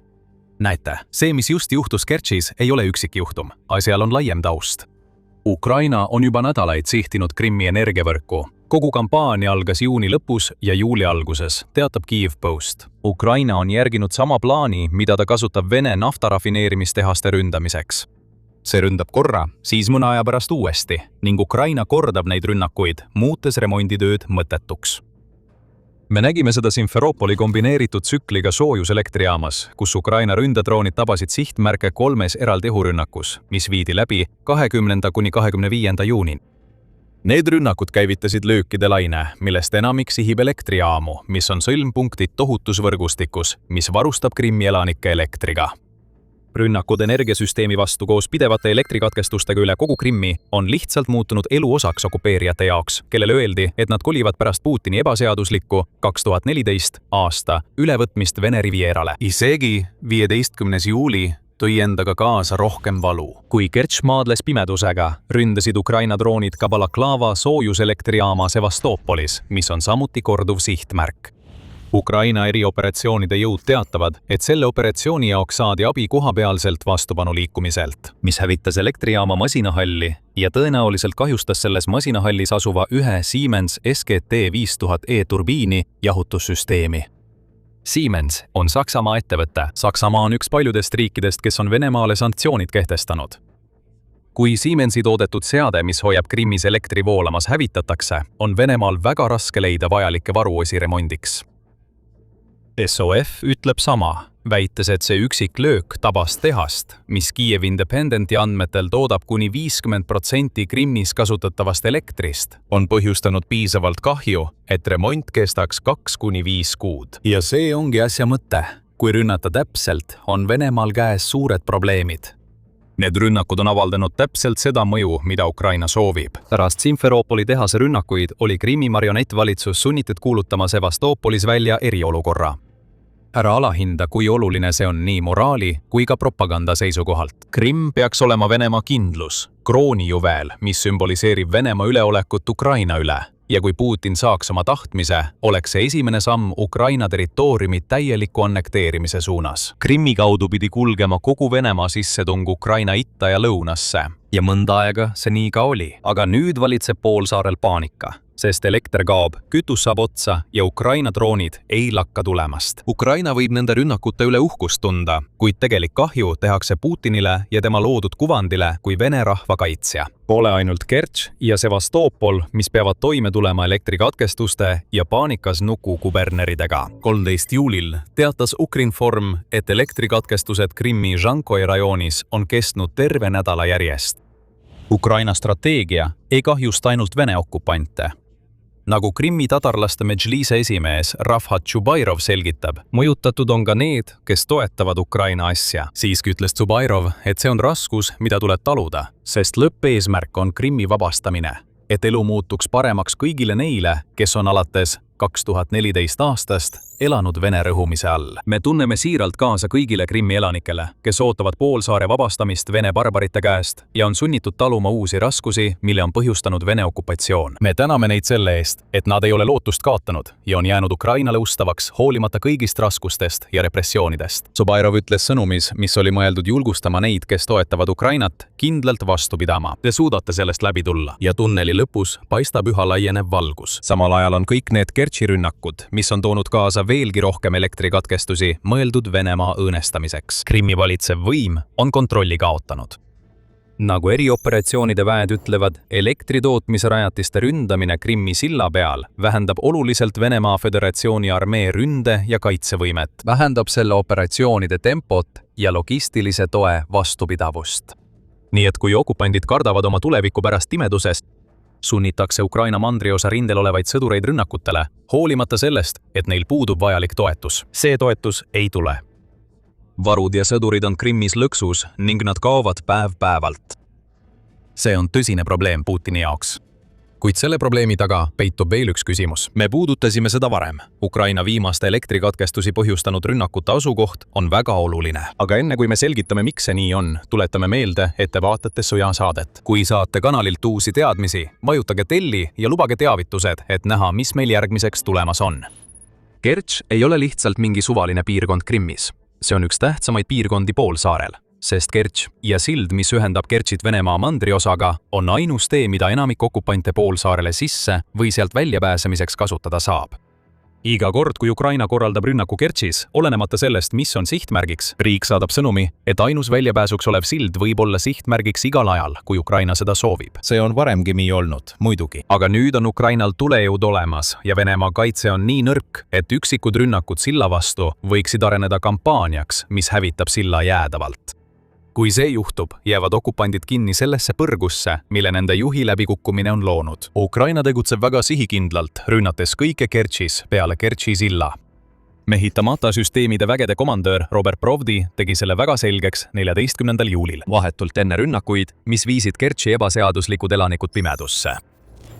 [SPEAKER 1] Näete, see, mis just juhtus Kertšis, ei ole üksikjuhtum, asjal on laiem taust. Ukraina on juba nädalaid sihtinud Krimmi energiavõrku. Kogu kampaania algas juuni lõpus ja juuli alguses, teatab Kyiv Post. Ukraina on järginud sama plaani, mida ta kasutab Vene naftarafineerimistehaste ründamiseks. See ründab korra, siis mõne aja pärast uuesti ning Ukraina kordab neid rünnakuid, muutes remonditööd mõttetuks. Me nägime seda Simferopoli kombineeritud tsükliga soojuselektriaamas, kus Ukraina ründedroonid tabasid sihtmärke 3 eraldi õhurünnakus, mis viidi läbi 20. kuni 25. juunin. Need rünnakud käivitasid löökide laine, millest enamik sihib elektriaamu, mis on sõlmpunktid tohutusvõrgustikus, mis varustab Krimmi elanike elektriga. Rünnakud energiasüsteemi vastu koos pidevate elektrikatkestustega üle kogu Krimmi on lihtsalt muutunud elu osaks okupeerijate jaoks, kellele öeldi, et nad kolivad pärast Putini ebaseaduslikku 2014 aasta ülevõtmist Vene rivierale. Isegi 15. juuli tõi endaga kaasa rohkem valu. Kui Kertš maadles pimedusega, ründasid Ukraina droonid ka Balaklava soojuselektrijaama Sevastoopolis, mis on samuti korduv sihtmärk. Ukraina erioperatsioonide jõud teatavad, et selle operatsiooni jaoks saadi abi kohapealselt vastupanuliikumiselt, mis hävitas elektrijaama masinahalli ja tõenäoliselt kahjustas selles masinahallis asuva ühe Siemens SGT 5000E turbiini jahutussüsteemi. Siemens on Saksamaa ettevõte. Saksamaa on üks paljudest riikidest, kes on Venemaale sanktsioonid kehtestanud. Kui Siemensi toodetud seade, mis hoiab Krimmis elektri voolamas, hävitatakse, on Venemaal väga raske leida vajalikke varuosi remondiks. SOF ütleb sama, väites, et see üksik löök tabas tehast, mis Kyiv Independenti andmetel toodab kuni 50% Krimmis kasutatavast elektrist, on põhjustanud piisavalt kahju, et remont kestaks 2–5 kuud. Ja see ongi asja mõte. Kui rünnata täpselt, on Venemaal käes suured probleemid. Need rünnakud on avaldanud täpselt seda mõju, mida Ukraina soovib. Pärast Simferopoli tehase rünnakuid oli Krimmi marionettvalitsus sunnitud kuulutama Sevastoopolis välja eriolukorra.
[SPEAKER 2] ära alahinda, kui oluline see on nii moraali kui ka propaganda seisukohalt. Krimm peaks olema Venemaa kindlus, kroonijuvel, mis sümboliseerib Venemaa üleolekut Ukraina üle. Ja kui Putin saaks oma tahtmise, oleks see esimene samm Ukraina territooriumi täieliku annekteerimise suunas. Krimmi kaudu pidi kulgema kogu Venemaa sissetung Ukraina itta ja lõunasse. Ja mõnda aega see nii ka oli. Aga nüüd valitseb poolsaarel paanika, sest elekter kaob, kütus saab otsa ja Ukraina droonid ei lakka tulemast. Ukraina võib nende rünnakute üle uhkust tunda, kuid tegelik kahju tehakse Putinile ja tema loodud kuvandile kui Vene rahva kaitsja. Pole ainult Kertš ja Sevastopol, mis peavad toime tulema elektrikatkestuste ja paanikas nukukuberneridega. 13. juulil teatas Ukrinform, et elektrikatkestused Krimmi Žankoi rajoonis on kestnud terve nädala järjest. Ukraina strateegia ei kahjusta ainult Vene okupante. Nagu Krimmi tatarlaste Medžlise esimees Rafhat Tšubairov selgitab, mõjutatud on ka need, kes toetavad Ukraina asja. Siiski ütles Tšubairov, et see on raskus, mida tuleb taluda, sest lõppeesmärk on Krimmi vabastamine, et elu muutuks paremaks kõigile neile, kes on alates 2014 aastast elanud Vene rõhumise all. Me tunneme siiralt kaasa kõigile Krimmi elanikele, kes ootavad poolsaare vabastamist Vene barbarite käest ja on sunnitud taluma uusi raskusi, mille on põhjustanud Vene okupatsioon. Me täname neid selle eest, et nad ei ole lootust kaotanud ja on jäänud Ukrainale ustavaks hoolimata kõigist raskustest ja repressioonidest. Tšubairov ütles sõnumis, mis oli mõeldud julgustama neid, kes toetavad Ukrainat, kindlalt vastu pidama. Te suudate sellest läbi tulla ja tunneli lõpus paistab üha laienev valgus. Samal ajal on kõik need Kertši rünnakud, mis on toonud kaasa veelgi rohkem elektrikatkestusi, mõeldud Venemaa õõnestamiseks. Krimmi valitsev võim on kontrolli kaotanud. Nagu erioperatsioonide väed ütlevad, elektritootmisrajatiste ründamine Krimmi silla peal vähendab oluliselt Venemaa Föderatsiooni armee ründe- ja kaitsevõimet, vähendab selle operatsioonide tempot ja logistilise toe vastupidavust. Nii et kui okupandid kardavad oma tuleviku pärast pimedusest, sunnitakse Ukraina mandriosa rindel olevaid sõdureid rünnakutele, hoolimata sellest, et neil puudub vajalik toetus. See toetus ei tule. Varud ja sõdurid on Krimmis lõksus ning nad kaovad päev-päevalt. See on tõsine probleem Putini jaoks. Kuid selle probleemi taga peitub veel üks küsimus. Me puudutasime seda varem. Ukraina viimaste elektrikatkestusi põhjustanud rünnakute asukoht on väga oluline. Aga enne kui me selgitame, miks see nii on, tuletame meelde, et te vaatate sõjasaadet. Kui saate kanalilt uusi teadmisi, vajutage telli ja lubage teavitused, et näha, mis meil järgmiseks tulemas on. Kertš ei ole lihtsalt mingi suvaline piirkond Krimmis. See on üks tähtsamaid piirkondi poolsaarel. Sest Kertš ja sild, mis ühendab Kertšit Venemaa mandriosaga, on ainus tee, mida enamik okupante poolsaarele sisse või sealt väljapääsemiseks kasutada saab. Iga kord, kui Ukraina korraldab rünnaku Kertšis, olenemata sellest, mis on sihtmärgiks, riik saadab sõnumi, et ainus väljapääsuks olev sild võib olla sihtmärgiks igal ajal, kui Ukraina seda soovib. See on varemgi nii olnud, muidugi. Aga nüüd on Ukrainal tulejõud olemas ja Venemaa kaitse on nii nõrk, et üksikud rünnakud silla vastu võiksid areneda kampaaniaks, mis hävitab silla jäädavalt. Kui see juhtub, jäävad okupandid kinni sellesse põrgusse, mille nende juhi läbikukkumine on loonud. Ukraina tegutseb väga sihikindlalt, rünnates kõike Kertšis peale Kertši silla. Mehitamata süsteemide vägede komandöör Robert Provdi tegi selle väga selgeks 14. juulil, vahetult enne rünnakuid, mis viisid Kertši ebaseaduslikud elanikud pimedusse.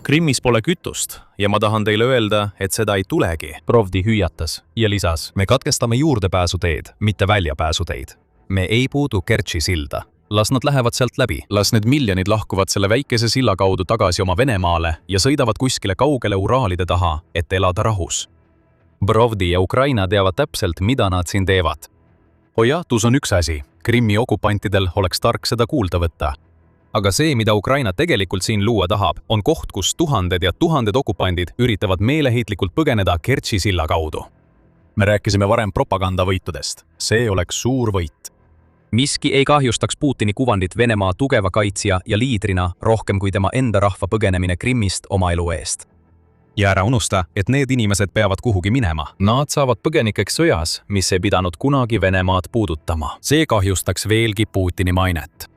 [SPEAKER 2] Krimmis pole kütust ja ma tahan teile öelda, et seda ei tulegi, Provdi hüüatas ja lisas, me katkestame juurdepääsuteed, mitte väljapääsuteid. Me ei puudu Kertši silda. Las nad lähevad sealt läbi. Las need miljonid lahkuvad selle väikese silla kaudu tagasi oma Venemaale ja sõidavad kuskile kaugele Uraalide taha, et elada rahus. Provdi ja Ukraina teavad täpselt, mida nad siin teevad. Hoiatus on üks asi. Krimmi okupantidel oleks tark seda kuulda võtta. Aga see, mida Ukraina tegelikult siin luua tahab, on koht, kus tuhanded ja tuhanded okupandid üritavad meeleheitlikult põgeneda Kertši silla kaudu. Me rääkisime varem propagandavõitudest. See oleks suur võit. Miski ei kahjustaks Putini kuvandit Venemaa tugeva kaitsja ja liidrina rohkem kui tema enda rahva põgenemine Krimmist oma elu eest. Ja ära unusta, et need inimesed peavad kuhugi minema. Nad saavad põgenikeks sõjas, mis ei pidanud kunagi Venemaad puudutama. See kahjustaks veelgi Putini mainet.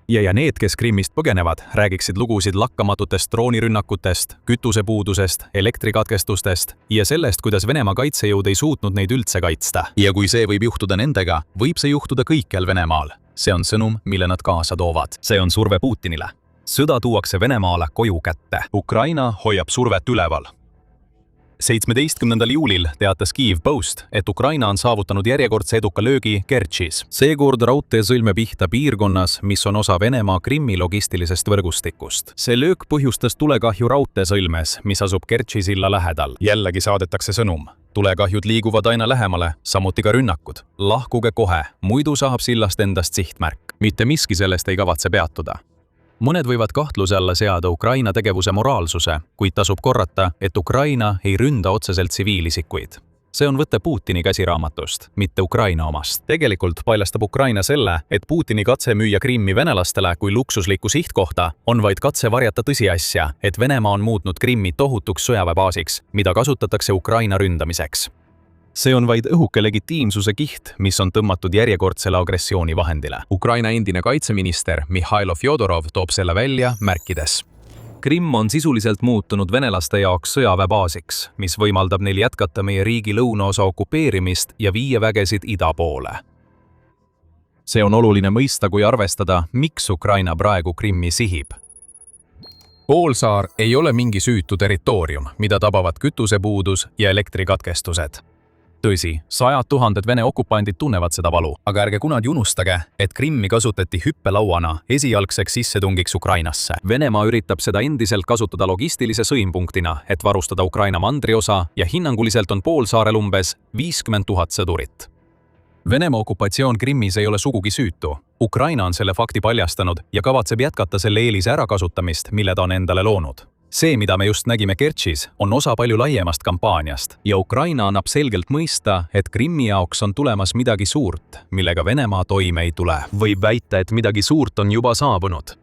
[SPEAKER 2] Ja need, kes Krimmist põgenevad, räägiksid lugusid lakkamatutest droonirünnakutest, kütusepuudusest, elektrikatkestustest ja sellest, kuidas Venemaa kaitsejõud ei suutnud neid üldse kaitsta. Ja kui see võib juhtuda nendega, võib see juhtuda kõikjal Venemaal. See on sõnum, mille nad kaasa toovad. See on surve Putinile. Sõda tuuakse Venemaale koju kätte. Ukraina hoiab survet üleval.
[SPEAKER 1] 17. juulil teatas Kyiv Post, et Ukraina on saavutanud järjekordse eduka löögi Kertšis.
[SPEAKER 2] Seekord raudtee sõlme pihta piirkonnas, mis on osa Venemaa Krimmi logistilisest võrgustikust.
[SPEAKER 1] See löök põhjustas tulekahju raudteesõlmes, mis asub Kertši silla lähedal. Jällegi saadetakse sõnum. Tulekahjud liiguvad aina lähemale, samuti ka rünnakud. Lahkuge kohe, muidu saab sillast endast sihtmärk.
[SPEAKER 2] Mitte miski sellest ei kavatse peatuda.
[SPEAKER 1] Mõned võivad kahtluse alla seada Ukraina tegevuse moraalsuse, kuid tasub korrata, et Ukraina ei ründa otseselt tsiviilisikuid. See on võte Putini käsiraamatust, mitte Ukraina omast. Tegelikult paljastab Ukraina selle, et Putini katse müüa Krimmi venelastele kui luksuslikku sihtkohta on vaid katse varjata tõsiasja, et Venemaa on muutnud Krimmi tohutuks sõjaväebaasiks, mida kasutatakse Ukraina ründamiseks. See on vaid õhuke legitiimsuse kiht, mis on tõmmatud järjekordsele agressioonivahendile.
[SPEAKER 2] Ukraina endine kaitseminister Mihhailo Fjodorov toob selle välja märkides.
[SPEAKER 1] Krimm on sisuliselt muutunud venelaste jaoks sõjaväebaasiks, mis võimaldab neil jätkata meie riigi lõunaosa okupeerimist ja viia vägesid ida poole. See on oluline mõista, kui arvestada, miks Ukraina praegu Krimmi sihib. Poolsaar ei ole mingi süütu territoorium, mida tabavad kütusepuudus ja elektrikatkestused. Tõsi, 100 000 Vene okupandid tunnevad seda valu, aga ärge kunagi unustage, et Krimmi kasutati hüppelauana esialgseks sissetungiks Ukrainasse. Venemaa üritab seda endiselt kasutada logistilise sõimpunktina, et varustada Ukraina mandriosa ja hinnanguliselt on poolsaarel umbes 50 000 sõdurit. Venemaa okupatsioon Krimmis ei ole sugugi süütu. Ukraina on selle fakti paljastanud ja kavatseb jätkata selle eelise ärakasutamist, mille ta on endale loonud. See, mida me just nägime Kertšis, on osa palju laiemast kampaaniast ja Ukraina annab selgelt mõista, et Krimmi jaoks on tulemas midagi suurt, millega Venemaa toime ei tule. Võib väita, et midagi suurt on juba saabunud.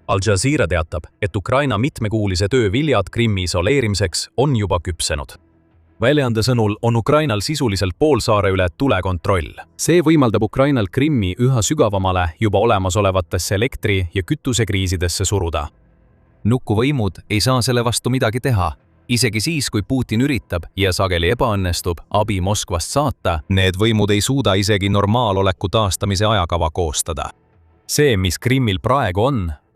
[SPEAKER 1] Al Jazeera teatab, et Ukraina mitmekuulise töö viljad Krimmi isoleerimiseks on juba küpsenud. Väljaande sõnul on Ukrainal sisuliselt poolsaare üle tulekontroll. See võimaldab Ukrainal Krimmi üha sügavamale juba olemasolevatesse elektri- ja kütusekriisidesse suruda. Nukkuvõimud ei saa selle vastu midagi teha. Isegi siis, kui Putin üritab ja sageli ebaõnnestub abi Moskvast saata, need võimud ei suuda isegi normaaloleku taastamise ajakava koostada. See, mis Krimmil praegu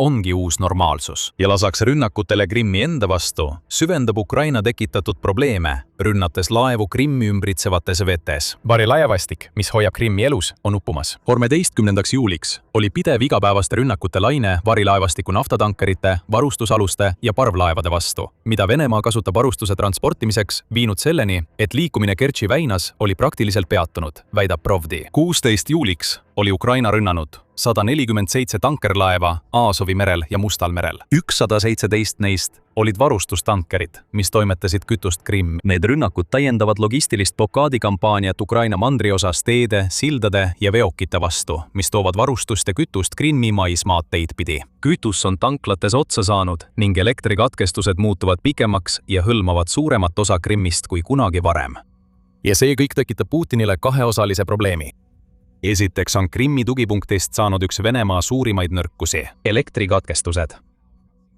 [SPEAKER 1] ongi uus normaalsus. Ja lasaks rünnakutele Krimmi enda vastu, süvendab Ukraina tekitatud probleeme, rünnates laevu Krimmi ümbritsevates vetes. Varilaevastik, mis hoiab Krimmi elus, on uppumas. 13. juuliks oli pidev igapäevaste rünnakute laine varilaevastiku naftatankerite, varustusaluste ja parvlaevade vastu, mida Venemaa kasutab varustuse transportimiseks, viinud selleni, et liikumine Kertši väinas oli praktiliselt peatunud, väidab Provdi. 16. juuliks oli Ukraina rünnanud 147 tankerlaeva Aasovi merel ja Mustal merel. 117 neist olid varustustankerid, mis toimetasid kütust Krimmi. Need rünnakud täiendavad logistilist blokaadikampaaniat Ukraina mandriosas teede, sildade ja veokite vastu, mis toovad varustust ja kütust Krimmi maismaad teid pidi. Kütus on tanklates otsa saanud ning elektrikatkestused muutuvad pikemaks ja hõlmavad suuremat osa Krimmist kui kunagi varem. Ja see kõik tekitab Putinile kaheosalise probleemi. Esiteks on Krimmi tugipunktist saanud üks Venemaa suurimaid nõrkusi – elektrikatkestused.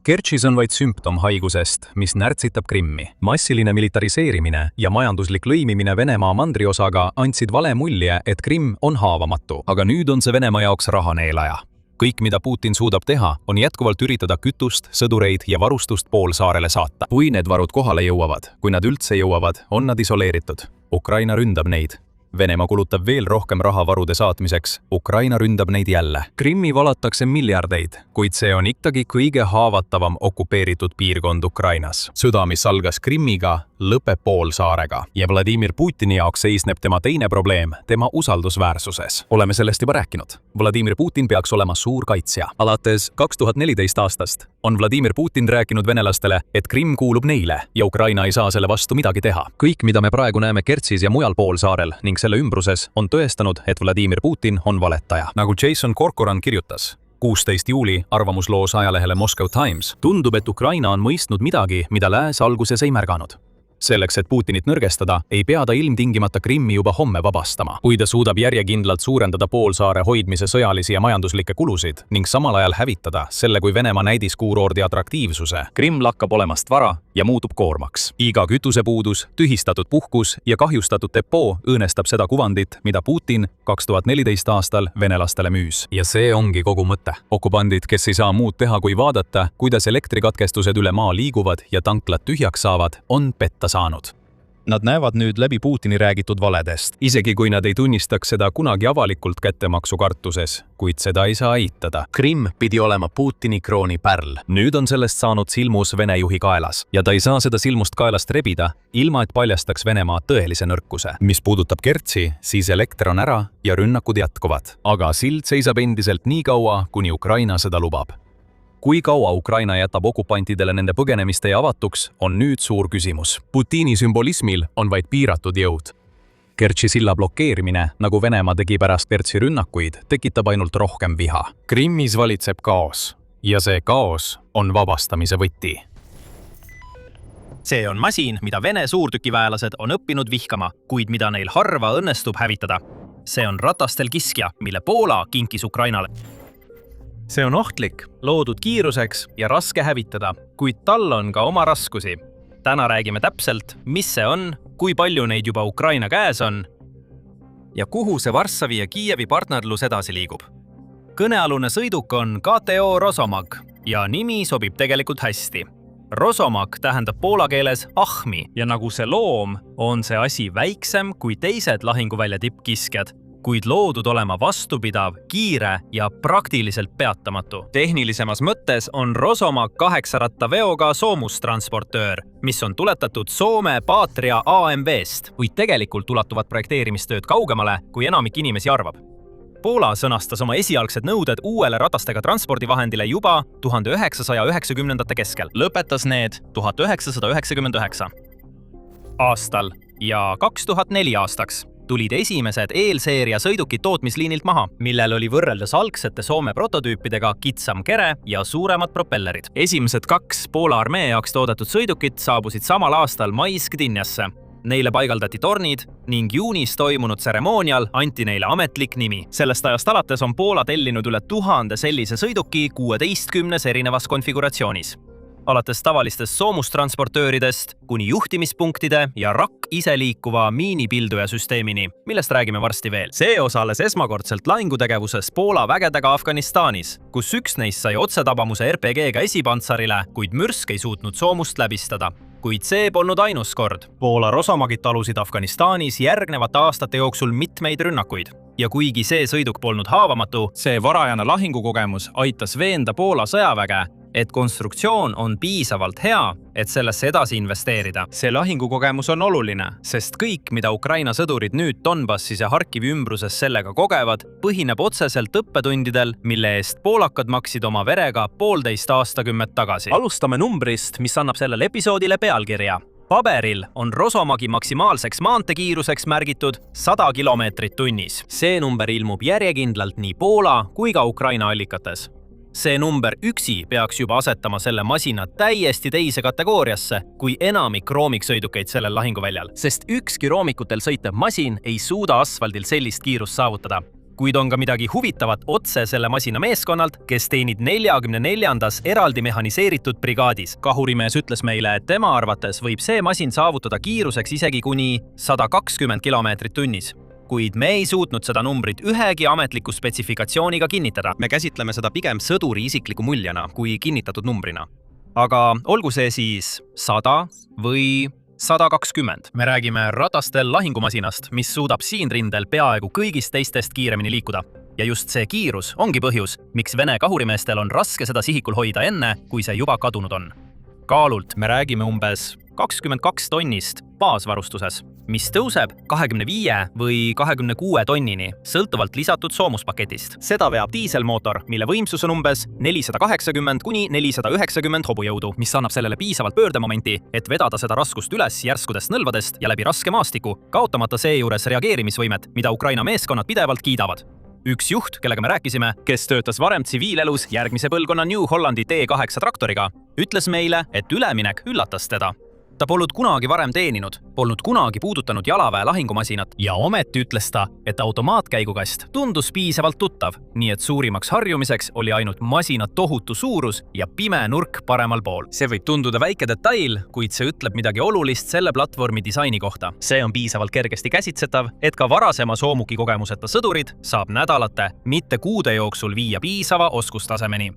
[SPEAKER 1] Kertšis on vaid sümptom haigusest, mis närtsitab Krimmi. Massiline militariseerimine ja majanduslik lõimimine Venemaa mandriosaga andsid vale mulje, et Krimm on haavamatu. Aga nüüd on see Venemaa jaoks rahaneelaja. Kõik, mida Putin suudab teha, on jätkuvalt üritada kütust, sõdureid ja varustust poolsaarele saata. Kui need varud kohale jõuavad, kui nad üldse jõuavad, on nad isoleeritud. Ukraina ründab neid. Venemaa kulutab veel rohkem raha varude saatmiseks, Ukraina ründab neid jälle. Krimmi valatakse miljardeid, kuid see on ikkagi kõige haavatavam okupeeritud piirkond Ukrainas. Sõda, mis algas Krimmiga, lõpeb poolsaarega ja Vladimir Putini jaoks seisneb tema teine probleem, tema usaldusväärsuses. Oleme sellest juba rääkinud. Vladimir Putin peaks olema suur kaitsja. Alates 2014 aastast on Vladimir Putin rääkinud venelastele, et Krimm kuulub neile ja Ukraina ei saa selle vastu midagi teha. Kõik, mida me praegu näeme Kertšis ja mujal poolsaarel ning selle ümbruses, on tõestanud, et Vladimir Putin on valetaja. Nagu Jason Corcoran kirjutas 16. juuli arvamusloos ajalehele Moscow Times, tundub, et Ukraina on mõistnud midagi, mida lääs alguses ei märganud. Selleks, et Putinit nõrgestada, ei pea ta ilmtingimata Krimmi juba homme vabastama. Kui ta suudab järjekindlalt suurendada poolsaare hoidmise sõjalisi ja majanduslikke kulusid ning samal ajal hävitada selle kui Venemaa näidiskuurordi atraktiivsuse, Krimm lakkab olemast vara ja muutub koormaks. Iga kütusepuudus, tühistatud puhkus ja kahjustatud depoo õõnestab seda kuvandit, mida Putin 2014 aastal venelastele müüs. Ja see ongi kogu mõte. Okupandid, kes ei saa muud teha kui vaadata, kuidas elektrikatkestused üle maa liiguvad ja tanklad tühjaks saavad, on petta saanud. Nad näevad nüüd läbi Putini räägitud valedest, isegi kui nad ei tunnistaks seda kunagi avalikult kättemaksu kartuses, kuid seda ei saa eitada. Krimm pidi olema Putini krooni pärl. Nüüd on sellest saanud silmus Vene juhi kaelas ja ta ei saa seda silmust kaelast rebida, ilma et paljastaks Venemaa tõelise nõrkuse. Mis puudutab Kertši, siis elekter on ära ja rünnakud jätkuvad. Aga sild seisab endiselt nii kaua, kuni Ukraina seda lubab. Kui kaua Ukraina jätab okupantidele nende põgenemiste ja avatuks, on nüüd suur küsimus. Putini sümbolismil on vaid piiratud jõud. Kertši silla blokeerimine, nagu Venemaa tegi pärast Kertši rünnakuid, tekitab ainult rohkem viha. Krimmis valitseb kaos ja see kaos on vabastamise võti.
[SPEAKER 3] See on masin, mida Vene suurtükiväelased on õppinud vihkama, kuid mida neil harva õnnestub hävitada. See on ratastel kiskja, mille Poola kinkis Ukrainale. See on ohtlik, loodud kiiruseks ja raske hävitada, kuid tal on ka oma raskusi. Täna räägime täpselt, mis see on, kui palju neid juba Ukraina käes on ja kuhu see Varssavi ja Kiievi partnerlus edasi liigub. Kõnealune sõiduk on KTO Rosomag ja nimi sobib tegelikult hästi. Rosomag tähendab poola keeles ahmi ja nagu see loom, on see asi väiksem kui teised lahinguvälja tippkiskjad, kuid loodud olema vastupidav, kiire ja praktiliselt peatamatu. Tehnilisemas mõttes on Rosomag 8-rattaveoga soomustransportöör, mis on tuletatud Soome Patria AMV-st, kuid tegelikult ulatuvad projekteerimistööd kaugemale, kui enamik inimesi arvab. Poola sõnastas oma esialgsed nõuded uuele ratastega transpordivahendile juba 1990-ndate keskel. Lõpetas need 1999 aastal ja 2004 aastaks tulid esimesed eelseeria sõidukid tootmisliinilt maha, millel oli võrreldes algsete Soome prototüüpidega kitsam kere ja suuremad propellerid. Esimesed 2 Poola armee jaoks toodetud sõidukid saabusid samal aastal mais Gdyniasse. Neile paigaldati tornid ning juunis toimunud tseremoonial anti neile ametlik nimi. Sellest ajast alates on Poola tellinud üle 1000 sellise sõiduki 16 erinevas konfiguratsioonis. Alates tavalistest soomustransportööridest kuni juhtimispunktide ja rakk iseliikuva miinipilduja süsteemini, millest räägime varsti veel. See osales esmakordselt lahingutegevuses Poola vägedega Afganistanis, kus üks neist sai otsetabamuse RPG-ga esipantsarile, kuid mürsk ei suutnud soomust läbistada. Kuid see polnud ainus kord. Poola Rosomagid talusid Afganistanis järgnevate aastate jooksul mitmeid rünnakuid. Ja kuigi see sõiduk polnud haavamatu, see varajane lahingukogemus aitas veenda Poola sõjaväge, et konstruktsioon on piisavalt hea, et sellesse edasi investeerida. See lahingukogemus on oluline, sest kõik, mida Ukraina sõdurid nüüd Donbassis ja Harkivi ümbruses sellega kogevad, põhineb otseselt õppetundidel, mille eest poolakad maksid oma verega 1,5 aastakümmet tagasi. Alustame numbrist, mis annab sellele episoodile pealkirja. Paberil on Rosomagi maksimaalseks maantekiiruseks märgitud 100 kilomeetrit tunnis. See number ilmub järjekindlalt nii Poola kui ka Ukraina allikates. See number üksi peaks juba asetama selle masina täiesti teise kategooriasse kui enamik roomiksõidukeid sellel lahinguväljal, sest ükski roomikutel sõitev masin ei suuda asfaldil sellist kiirust saavutada. Kuid on ka midagi huvitavat otse selle masina meeskonnalt, kes teenid 44. eraldi mehaniseeritud brigaadis. Kahurimees ütles meile, et tema arvates võib see masin saavutada kiiruseks isegi kuni 120 kilomeetrit tunnis. Kuid me ei suutnud seda numbrit ühegi ametliku spetsifikatsiooniga kinnitada. Me käsitleme seda pigem sõduri isikliku muljana kui kinnitatud numbrina. Aga olgu see siis 100 või 120. Me räägime ratastel lahingumasinast, mis suudab siin rindel peaaegu kõigist teistest kiiremini liikuda. Ja just see kiirus ongi põhjus, miks Vene kahurimeestel on raske seda sihikul hoida enne, kui see juba kadunud on. Kaalult me räägime umbes 22 tonnist baasvarustuses, mis tõuseb 25 või 26 tonnini, sõltuvalt lisatud soomuspaketist. Seda veab diiselmootor, mille võimsus on umbes 480 kuni 490 hobujõudu, mis annab sellele piisavalt pöördemomenti, et vedada seda raskust üles järskudest nõlvadest ja läbi raske maastiku, kaotamata seejuures reageerimisvõimet, mida Ukraina meeskonnad pidevalt kiidavad. Üks juht, kellega me rääkisime, kes töötas varem tsiviilelus järgmise põlvkonna New Hollandi T8 traktoriga, ütles meile, et üleminek üllatas teda. Ta polnud kunagi varem teeninud, polnud kunagi puudutanud jalaväe lahingumasinat ja ometi ütles ta, et automaatkäigukast tundus piisavalt tuttav, nii et suurimaks harjumiseks oli ainult masina tohutu suurus ja pime nurk paremal pool. See võib tunduda väike detail, kuid see ütleb midagi olulist selle platvormi disaini kohta. See on piisavalt kergesti käsitsetav, et ka varasema soomuki kogemuseta sõdurid saab nädalate, mitte kuude jooksul viia piisava oskustasemeni.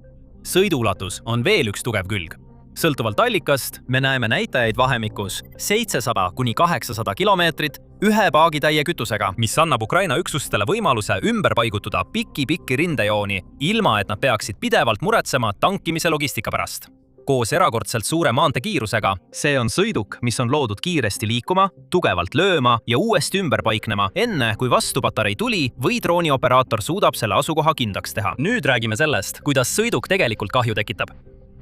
[SPEAKER 3] Sõiduulatus on veel üks tugev külg. Sõltuvalt allikast me näeme näitajaid vahemikus 700 kuni 800 kilomeetrit ühe paagitäie kütusega, mis annab Ukraina üksustele võimaluse ümber paigutuda pikki rindejooni, ilma et nad peaksid pidevalt muretsema tankimise logistika pärast. Koos erakordselt suure maanteekiirusega, see on sõiduk, mis on loodud kiiresti liikuma, tugevalt lööma ja uuesti ümber paiknema, enne kui vastupatarei tuli või droonioperaator suudab selle asukoha kindlaks teha. Nüüd räägime sellest, kuidas sõiduk tegelikult kahju tekitab.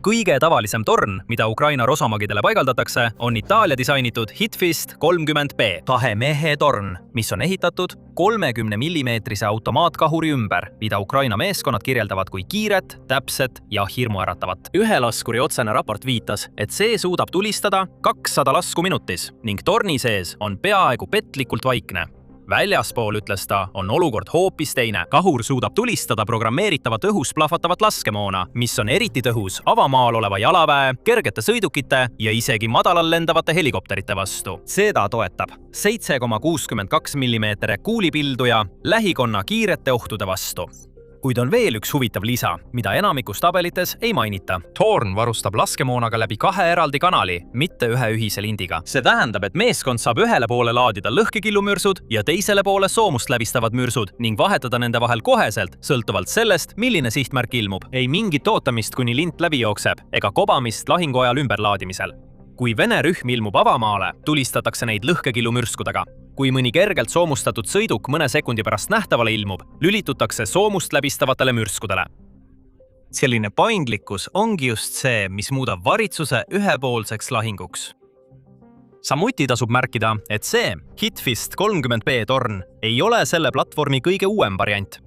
[SPEAKER 3] Kõige tavalisem torn, mida Ukraina rosomagidele paigaldatakse, on Itaalia disainitud Hitfist 30B 2 mehe torn, mis on ehitatud 30 mm automaatkahuri ümber, mida Ukraina meeskonnad kirjeldavad kui kiiret, täpset ja hirmuäratavat. Ühe laskuri otsene raport viitas, et see suudab tulistada 200 lasku minutis ning torni sees on peaaegu petlikult vaikne. Väljaspool, ütles ta, on olukord hoopis teine. Kahur suudab tulistada programmeeritavat õhus plahvatavat laskemoona, mis on eriti tõhus avamaal oleva jalaväe, kergete sõidukite ja isegi madalal lendavate helikopterite vastu. Seda toetab 7,62 mm kuulipilduja lähikonna kiirete ohtude vastu. Kuid on veel üks huvitav lisa, mida enamikus tabelites ei mainita. Torn varustab laskemoonaga läbi 2 eraldi kanali, mitte ühe ühise lindiga. See tähendab, et meeskond saab ühele poole laadida lõhkekillumürsud ja teisele poole soomust läbistavad mürsud ning vahetada nende vahel koheselt, sõltuvalt sellest, milline sihtmärk ilmub. Ei mingit ootamist, kuni lint läbi jookseb, ega kobamist lahingu ajal ümberlaadimisel. Kui Vene rühm ilmub avamaale, tulistatakse neid lõhkekillumürskudega. Kui mõni kergelt soomustatud sõiduk mõne sekundi pärast nähtavale ilmub, lülitutakse soomust läbistavatele mürskudele. Selline paindlikkus ongi just see, mis muudab varitsuse ühepoolseks lahinguks. Samuti tasub märkida, et see Hitfist 30B torn ei ole selle platvormi kõige uuem variant.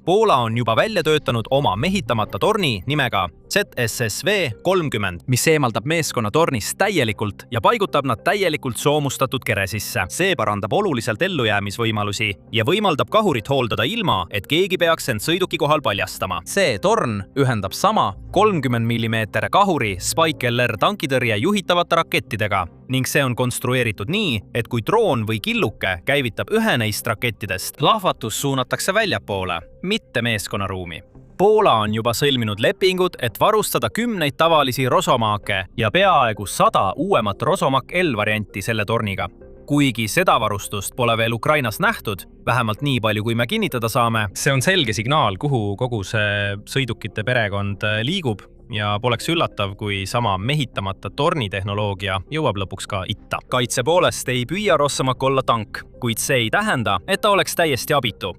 [SPEAKER 3] Poola on juba välja töötanud oma mehitamata torni nimega ZSSV 30, mis eemaldab meeskonna tornist täielikult ja paigutab nad täielikult soomustatud kere sisse. See parandab oluliselt ellujäämisvõimalusi ja võimaldab kahurit hooldada ilma, et keegi peaks end sõiduki kohal paljastama. See torn ühendab sama 30 mm kahuri Spike LR tankitõrje juhitavate rakettidega ning see on konstrueeritud nii, et kui droon või killuke käivitab ühe neist rakettidest, lahvatus suunatakse väljapoole, mitte meeskonnaruumi. Poola on juba sõlminud lepingud, et varustada 10 tavalisi Rosomaake ja peaaegu 100 uuemat Rosomak L-varianti selle torniga. Kuigi seda varustust pole veel Ukrainas nähtud, vähemalt nii palju, kui me kinnitada saame, see on selge signaal, kuhu kogu see sõidukite perekond liigub ja poleks üllatav, kui sama mehitamata tornitehnoloogia jõuab lõpuks ka itta. Kaitse poolest ei püüa Rosomak olla tank, kuid see ei tähenda, et ta oleks täiesti abitu.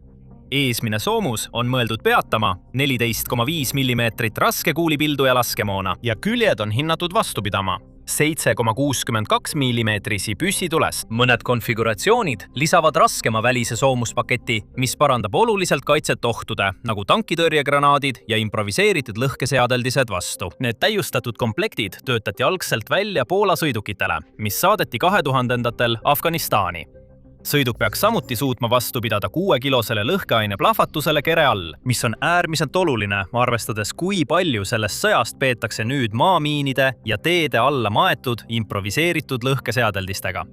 [SPEAKER 3] Eesmine soomus on mõeldud peatama 14,5 mm raske kuulipilduja laskemoona ja küljed on hinnatud vastu pidama 7,62 mm püssitules. Mõned konfiguratsioonid lisavad raskema välise soomuspaketi, mis parandab oluliselt kaitset ohtude, nagu tankitõrjegranaadid ja improviseeritud lõhkeseadeldised vastu. Need täiustatud komplektid töötati algselt välja Poola sõidukitele, mis saadeti 2000-ndatel Afganistani. Sõiduk peaks samuti suutma vastu pidada 6-kilosele lõhkeaine plahvatusele kere all, mis on äärmiselt oluline, arvestades kui palju sellest sõjast peetakse nüüd maamiinide ja teede alla maetud improviseeritud lõhkeseadeldistega.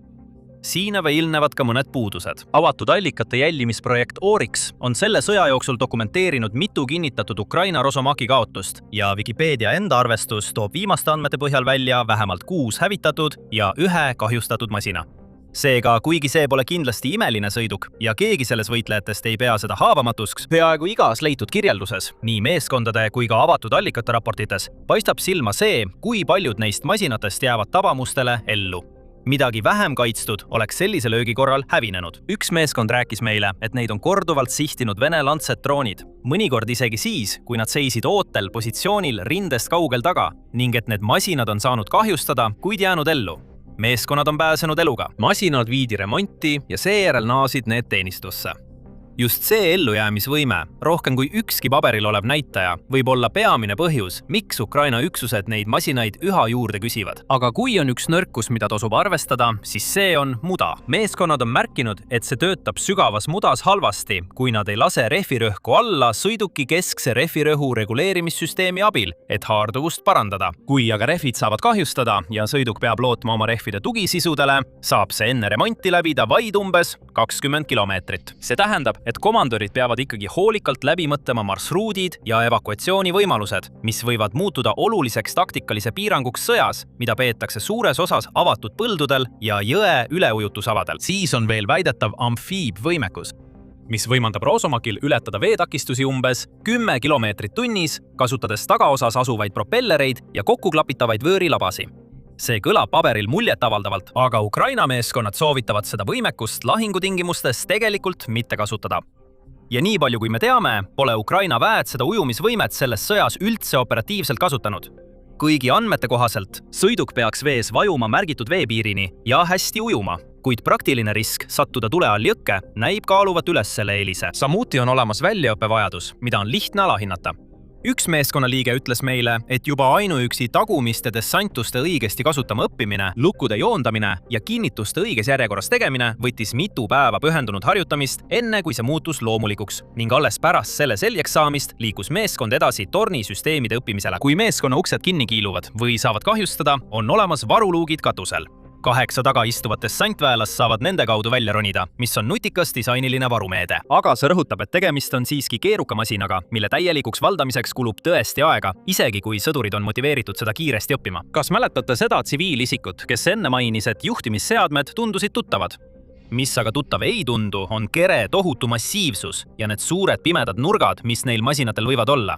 [SPEAKER 3] Siin aga ilmnevad ka mõned puudused. Avatud allikate jäljimisprojekt Oryx on selle sõja jooksul dokumenteerinud mitu kinnitatud Ukraina Rosomaki kaotust ja Wikipedia enda arvestus toob viimaste andmete põhjal välja vähemalt 6 hävitatud ja 1 kahjustatud masina. Seega, kuigi see pole kindlasti imeline sõiduk ja keegi selles võitlejatest ei pea seda haavamatuks, peaaegu igas leitud kirjelduses, nii meeskondade kui ka avatud allikate raportites, paistab silma see, kui paljud neist masinatest jäävad tabamustele ellu. Midagi vähem kaitstud oleks sellise löögi korral hävinenud. Üks meeskond rääkis meile, et neid on korduvalt sihtinud Vene Lancet-droonid, mõnikord isegi siis, kui nad seisid ootel positsioonil rindest kaugel taga ning et need masinad on saanud kahjustada, kuid jäänud ellu. Meeskonnad on pääsenud eluga. Masinad viidi remonti ja seejärel naasid need teenistusse. Just see ellujäämisvõime, rohkem kui ükski paberil olev näitaja, võib olla peamine põhjus, miks Ukraina üksused neid masinaid üha juurde küsivad. Aga kui on üks nõrkus, mida tasub arvestada, siis see on muda. Meeskonnad on märkinud, et see töötab sügavas mudas halvasti, kui nad ei lase rehvirõhku alla sõiduki keskse rehvirõhu reguleerimissüsteemi abil, et haarduvust parandada. Kui aga rehvid saavad kahjustada ja sõiduk peab lootma oma rehvide tugisisudele, saab see enne remonti läbida vaid umbes 20 kilomeetrit. See tähendab, et komandorid peavad ikkagi hoolikalt läbi mõtlema marsruudid ja evakuatsioonivõimalused, mis võivad muutuda oluliseks taktikalise piiranguks sõjas, mida peetakse suures osas avatud põldudel ja jõe üleujutusavadel.
[SPEAKER 1] Siis on veel väidetav amfiibvõimekus, mis võimaldab Rosomakil ületada veetakistusi umbes 10 kilomeetrit tunnis, kasutades tagaosas asuvaid propellereid ja kokkuklapitavaid vöörilabasi. See kõlab paberil muljetavaldavalt, aga Ukraina meeskonnad soovitavad seda võimekust lahingutingimustes tegelikult mitte kasutada. Ja nii palju kui me teame, pole Ukraina väed seda ujumisvõimet selles sõjas üldse operatiivselt kasutanud. Kõigi andmete kohaselt sõiduk peaks vees vajuma märgitud veepiirini ja hästi ujuma, kuid praktiline risk sattuda tule all jõkke näib kaaluvat üles selle eelise. Samuti on olemas väljaõppevajadus, mida on lihtne alahinnata. Üks meeskonnaliige ütles meile, et juba ainuüksi tagumiste dessantuste õigesti kasutama õppimine, lukkude joondamine ja kinnituste õiges järjekorras tegemine võttis mitu päeva pühendunud harjutamist, enne kui see muutus loomulikuks. Ning alles pärast selle selgeks saamist liikus meeskond edasi tornisüsteemide õppimisele. Kui meeskonna uksed kinni kiiluvad või saavad kahjustada, on olemas varuluugid katusel. 8 taga istuvat dessantväelast saavad nende kaudu välja ronida, mis on nutikas disainiline varumeede. Aga see rõhutab, et tegemist on siiski keeruka masinaga, mille täielikuks valdamiseks kulub tõesti aega, isegi kui sõdurid on motiveeritud seda kiiresti õppima. Kas mäletate seda tsiviilisikut, kes enne mainis, et juhtimisseadmed tundusid tuttavad? Mis aga tuttav ei tundu, on kere tohutu massiivsus ja need suured pimedad nurgad, mis neil masinatel võivad olla.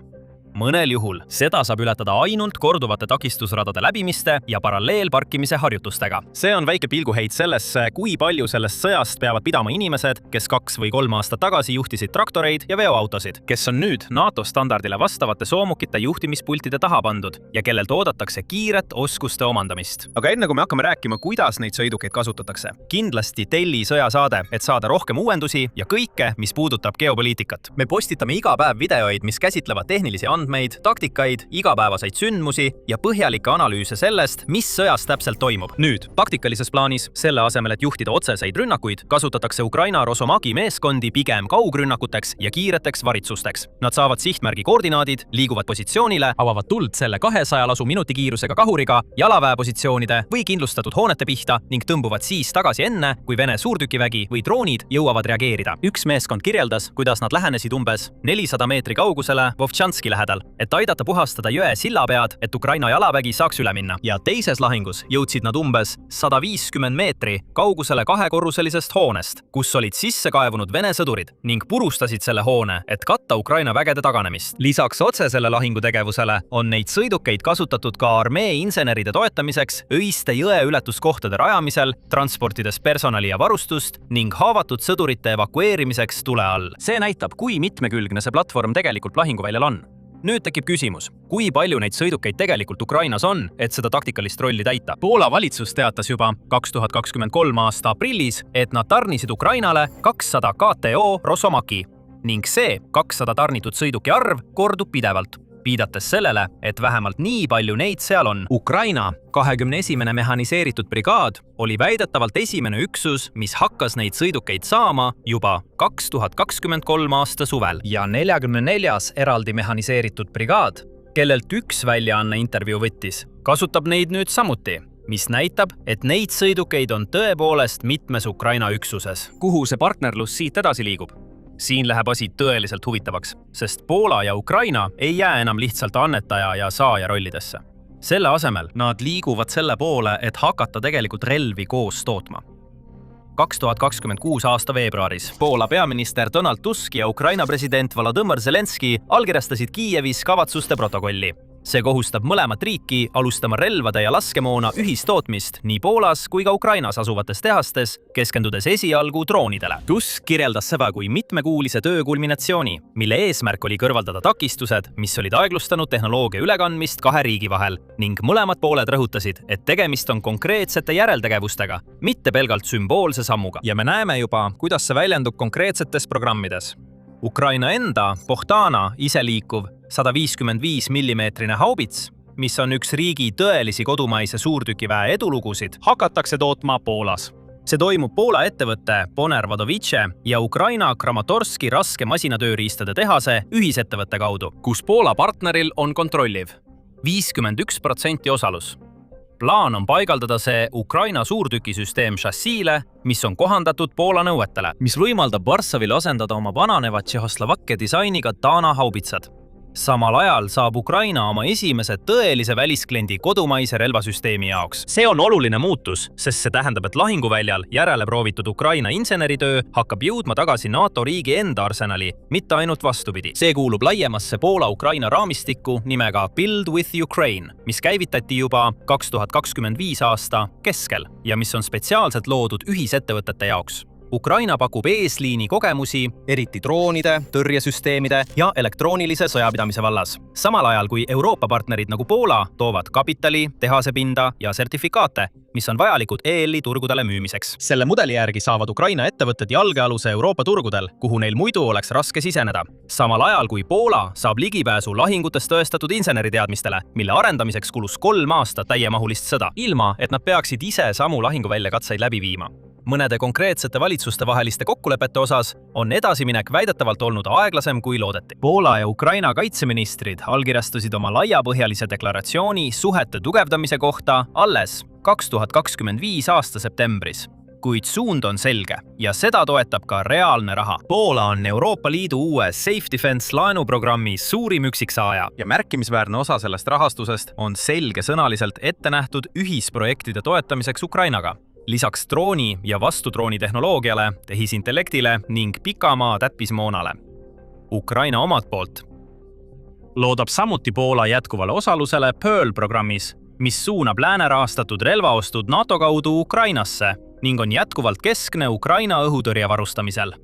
[SPEAKER 1] Mõnel juhul seda saab ületada ainult korduvate takistusradade läbimiste ja paralleelparkimise harjutustega. See on väike pilguheit sellesse, kui palju sellest sõjast peavad pidama inimesed, kes 2 või 3 aastat tagasi juhtisid traktoreid ja veoautosid, kes on nüüd NATO standardile vastavate soomukite juhtimispultide taha pandud ja kellelt oodatakse kiiret oskuste omandamist. Aga enne kui me hakkame rääkima, kuidas neid sõidukeid kasutatakse, kindlasti telli sõjasaade, et saada rohkem uuendusi ja kõike, mis puudutab geopoliitikat. Me postitame iga päev videoid, mis käsitlevad tehnilisi andmeid, taktikaid, igapäevaseid sündmusi ja põhjalikke analüüse sellest, mis sõjas täpselt toimub. Nüüd, taktikalises plaanis, selle asemel, et juhtida otseseid rünnakuid, kasutatakse Ukraina Rosomaki meeskondi pigem kaugrünnakuteks ja kiireteks varitsusteks. Nad saavad sihtmärgi koordinaadid, liiguvad positsioonile, avavad tuld selle 200 lasu minuti kiirusega kahuriga, jalaväepositsioonide või kindlustatud hoonete pihta ning tõmbuvad siis tagasi enne, kui Vene suurtükivägi või droonid jõuavad reageerida. Üks meeskond kirjeldas, kuidas nad lähenesid umbes 400 meetri kaugusele Vovtšanski lähedal, et aidata puhastada jõe sillapead, et Ukraina jalavägi saaks üle minna. Ja teises lahingus jõudsid nad umbes 150 meetri kaugusele 2-korruselisest hoonest, kus olid sisse kaevunud Vene sõdurid ning purustasid selle hoone, et katta Ukraina vägede taganemist. Lisaks otsesele lahingutegevusele on neid sõidukeid kasutatud ka armee inseneride toetamiseks öiste jõe ületuskohtade rajamisel, transportides personali ja varustust ning haavatud sõdurite evakueerimiseks tule all. See näitab, kui mitmekülgne see platvorm tegelikult lahinguväljal on. Nüüd tekib küsimus, kui palju neid sõidukeid tegelikult Ukrainas on, et seda taktikalist rolli täita. Poola valitsus teatas juba 2023 aasta aprillis, et nad tarnisid Ukrainale 200 KTO Rosomaki ning see 200 tarnitud sõiduki arv kordub pidevalt, viidates sellele, et vähemalt nii palju neid seal on. Ukraina 21. mehaniseeritud brigaad oli väidetavalt esimene üksus, mis hakkas neid sõidukeid saama juba 2023 aasta suvel ja 44. eraldi mehaniseeritud brigaad, kellelt üks väljaanne intervjuu võttis, kasutab neid nüüd samuti, mis näitab, et neid sõidukeid on tõepoolest mitmes Ukraina üksuses. Kuhu see partnerlus siit edasi liigub? Siin läheb asi tõeliselt huvitavaks, sest Poola ja Ukraina ei jää enam lihtsalt annetaja ja saaja rollidesse. Selle asemel nad liiguvad selle poole, et hakata tegelikult relvi koos tootma. 2026 aasta veebruaris Poola peaminister Donald Tusk ja Ukraina president Volodymyr Zelenski allkirjastasid Kiievis kavatsuste protokolli. See kohustab mõlemat riiki alustama relvade ja laskemoona ühistootmist nii Poolas kui ka Ukrainas asuvates tehastes, keskendudes esialgu droonidele. Tusk kirjeldas seda kui mitmekuulise töö kulminatsiooni, mille eesmärk oli kõrvaldada takistused, mis olid aeglustanud tehnoloogia ülekandmist 2 riigi vahel ning mõlemad pooled rõhutasid, et tegemist on konkreetsete järeltegevustega, mitte pelgalt sümboolse sammuga. Ja me näeme juba, kuidas see väljendub konkreetsetes programmides. Ukraina enda Pohtana iseliikuv 155 mm haubits, mis on üks riigi tõelisi kodumaise suurtükiväe edulugusid, hakatakse tootma Poolas. See toimub Poola ettevõtte Ponervadovice ja Ukraina Kramatorski raske masinatööriistade tehase ühisettevõtte kaudu, kus Poola partneril on kontrolliv 51% osalus.
[SPEAKER 3] Plaan on paigaldada see Ukraina suurtükisüsteem šassiile, mis on kohandatud Poola nõuetele, mis võimaldab Varssavil asendada oma vananeva Tšehhoslovakkia disainiga Dana haubitsad. Samal ajal saab Ukraina oma esimese tõelise väliskliendi kodumaise relvasüsteemi jaoks. See on oluline muutus, sest see tähendab, et lahinguväljal järele proovitud Ukraina inseneritöö hakkab jõudma tagasi NATO riigi enda arsenali, mitte ainult vastupidi. See kuulub laiemasse Poola-Ukraina raamistikku nimega Build with Ukraine, mis käivitati juba 2025 aasta keskel ja mis on spetsiaalselt loodud ühisettevõtete jaoks. Ukraina pakub eesliini kogemusi, eriti droonide, tõrjesüsteemide ja elektroonilise sõjapidamise vallas. Samal ajal kui Euroopa partnerid nagu Poola toovad kapitali, tehasepinda ja sertifikaate, mis on vajalikud EL-i turgudele müümiseks. Selle mudeli järgi saavad Ukraina ettevõtted jalgealuse Euroopa turgudel, kuhu neil muidu oleks raske siseneda. Samal ajal kui Poola saab ligipääsu lahingutes tõestatud inseneriteadmistele, mille arendamiseks kulus 3 aastat täiemahulist sõda, ilma et nad peaksid ise samu lahinguväljakatseid läbi viima. Mõnede konkreetsete valitsuste vaheliste kokkulepete osas on edasiminek väidetavalt olnud aeglasem kui loodeti. Poola ja Ukraina kaitseministrid allkirjastasid oma laiapõhjalise deklaratsiooni suhete tugevdamise kohta alles 2025 aasta septembris. Kuid suund on selge ja seda toetab ka reaalne raha. Poola on Euroopa Liidu uue Safe Defense laenuprogrammi suurim üksiksaaja ja märkimisväärne osa sellest rahastusest on selgesõnaliselt ette nähtud ühisprojektide toetamiseks Ukrainaga. Lisaks drooni ja vastudrooni tehnoloogiale, tehisintellektile ning pikamaa täppismoonale. Ukraina omalt poolt loodab samuti Poola jätkuvale osalusele Pearl programmis, mis suunab lääne rahastatud relvaostud NATO kaudu Ukrainasse ning on jätkuvalt keskne Ukraina õhutõrje varustamisel.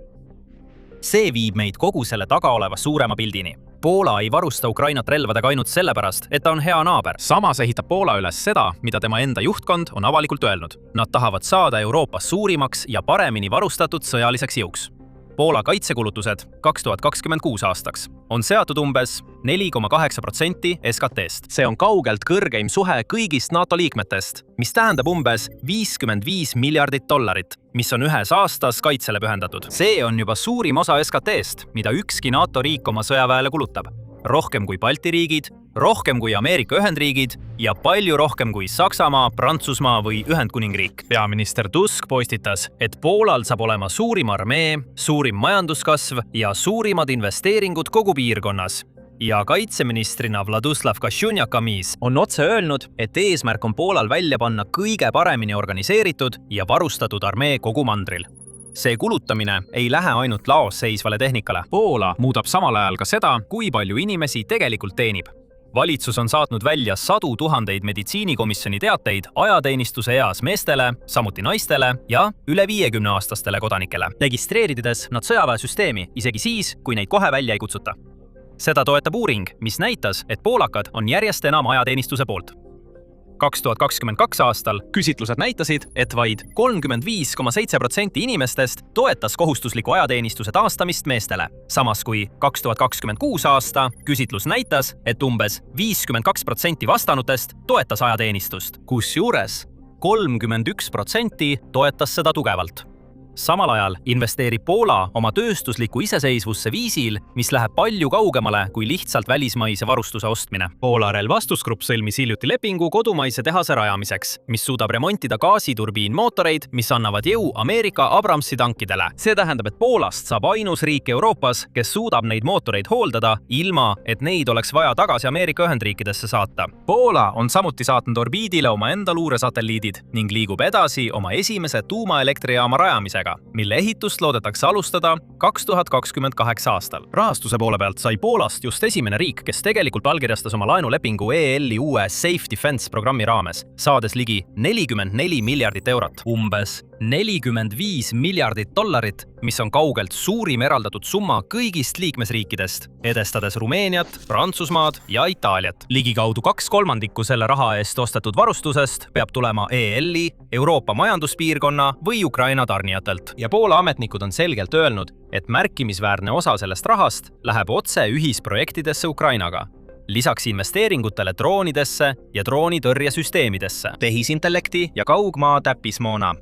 [SPEAKER 3] See viib meid kogu selle taga oleva suurema pildini. Poola ei varusta Ukrainat relvadega ainult sellepärast, et ta on hea naaber. Samas ehitab Poola üles seda, mida tema enda juhtkond on avalikult öelnud. Nad tahavad saada Euroopas suurimaks ja paremini varustatud sõjaliseks jõuks. Poola kaitsekulutused 2026 aastaks on seatud umbes 4,8% SKT-st. See on kaugelt kõrgeim suhe kõigist NATO liikmetest, mis tähendab umbes $55 miljardit, mis on ühes aastas kaitsele pühendatud. See on juba suurim osa SKT-st, mida ükski NATO riik oma sõjaväele kulutab. Rohkem kui Balti riigid, rohkem kui Ameerika Ühendriigid ja palju rohkem kui Saksamaa, Prantsusmaa või Ühendkuningriik. Peaminister Tusk postitas, et Poolal saab olema suurim armee, suurim majanduskasv ja suurimad investeeringud kogu piirkonnas. Ja kaitseministrina Władysław Kosiniak-Kamysz on otse öelnud, et eesmärk on Poolal välja panna kõige paremini organiseeritud ja varustatud armee kogu mandril. See kulutamine ei lähe ainult laos seisvale tehnikale. Poola muudab samal ajal ka seda, kui palju inimesi tegelikult teenib. Valitsus on saatnud välja 100 000 meditsiinikomisjoni teateid ajateenistuse eas meestele, samuti naistele ja üle 50-aastastele kodanikele, registreerides nad sõjaväesüsteemi isegi siis, kui neid kohe välja ei kutsuta. Seda toetab uuring, mis näitas, et poolakad on järjest enam ajateenistuse poolt. 2022 aastal küsitlused näitasid, et vaid 35,7% inimestest toetas kohustusliku ajateenistuse taastamist meestele. Samas kui 2026 aasta küsitlus näitas, et umbes 52% vastanutest toetas ajateenistust, kusjuures 31% toetas seda tugevalt. Samal ajal investeerib Poola oma tööstusliku iseseisvusse viisil, mis läheb palju kaugemale kui lihtsalt välismaise varustuse ostmine. Poola relvastusgrupp sõlmis hiljuti lepingu kodumaise tehase rajamiseks, mis suudab remontida gaasiturbiinmootoreid, mis annavad jõu Ameerika Abramsi tankidele. See tähendab, et Poolast saab ainus riik Euroopas, kes suudab neid mootoreid hooldada, ilma et neid oleks vaja tagasi Ameerika Ühendriikidesse saata. Poola on samuti saatnud orbiidile oma enda luuresatelliidid ning liigub edasi oma esimese tuumaelektrijaama rajamisega, mille ehitust loodetakse alustada 2028 aastal. Rahastuse poole pealt sai Poolast just esimene riik, kes tegelikult allkirjastas oma laenulepingu EL-i uue Safe Defense programmi raames, saades ligi $44 miljardit. Umbes $45 miljardit, mis on kaugelt suurim eraldatud summa kõigist liikmesriikidest, edestades Rumeeniat, Prantsusmaad ja Itaaliat. Ligikaudu 2/3 selle raha eest ostetud varustusest peab tulema EL-i, Euroopa majanduspiirkonna või Ukraina tarnijatelt. Ja Poola ametnikud on selgelt öelnud, et märkimisväärne osa sellest rahast läheb otse ühisprojektidesse Ukrainaga. Lisaks investeeringutele droonidesse ja droonitõrjesüsteemidesse, tehisintellekti ja kaugmaa täppismoona.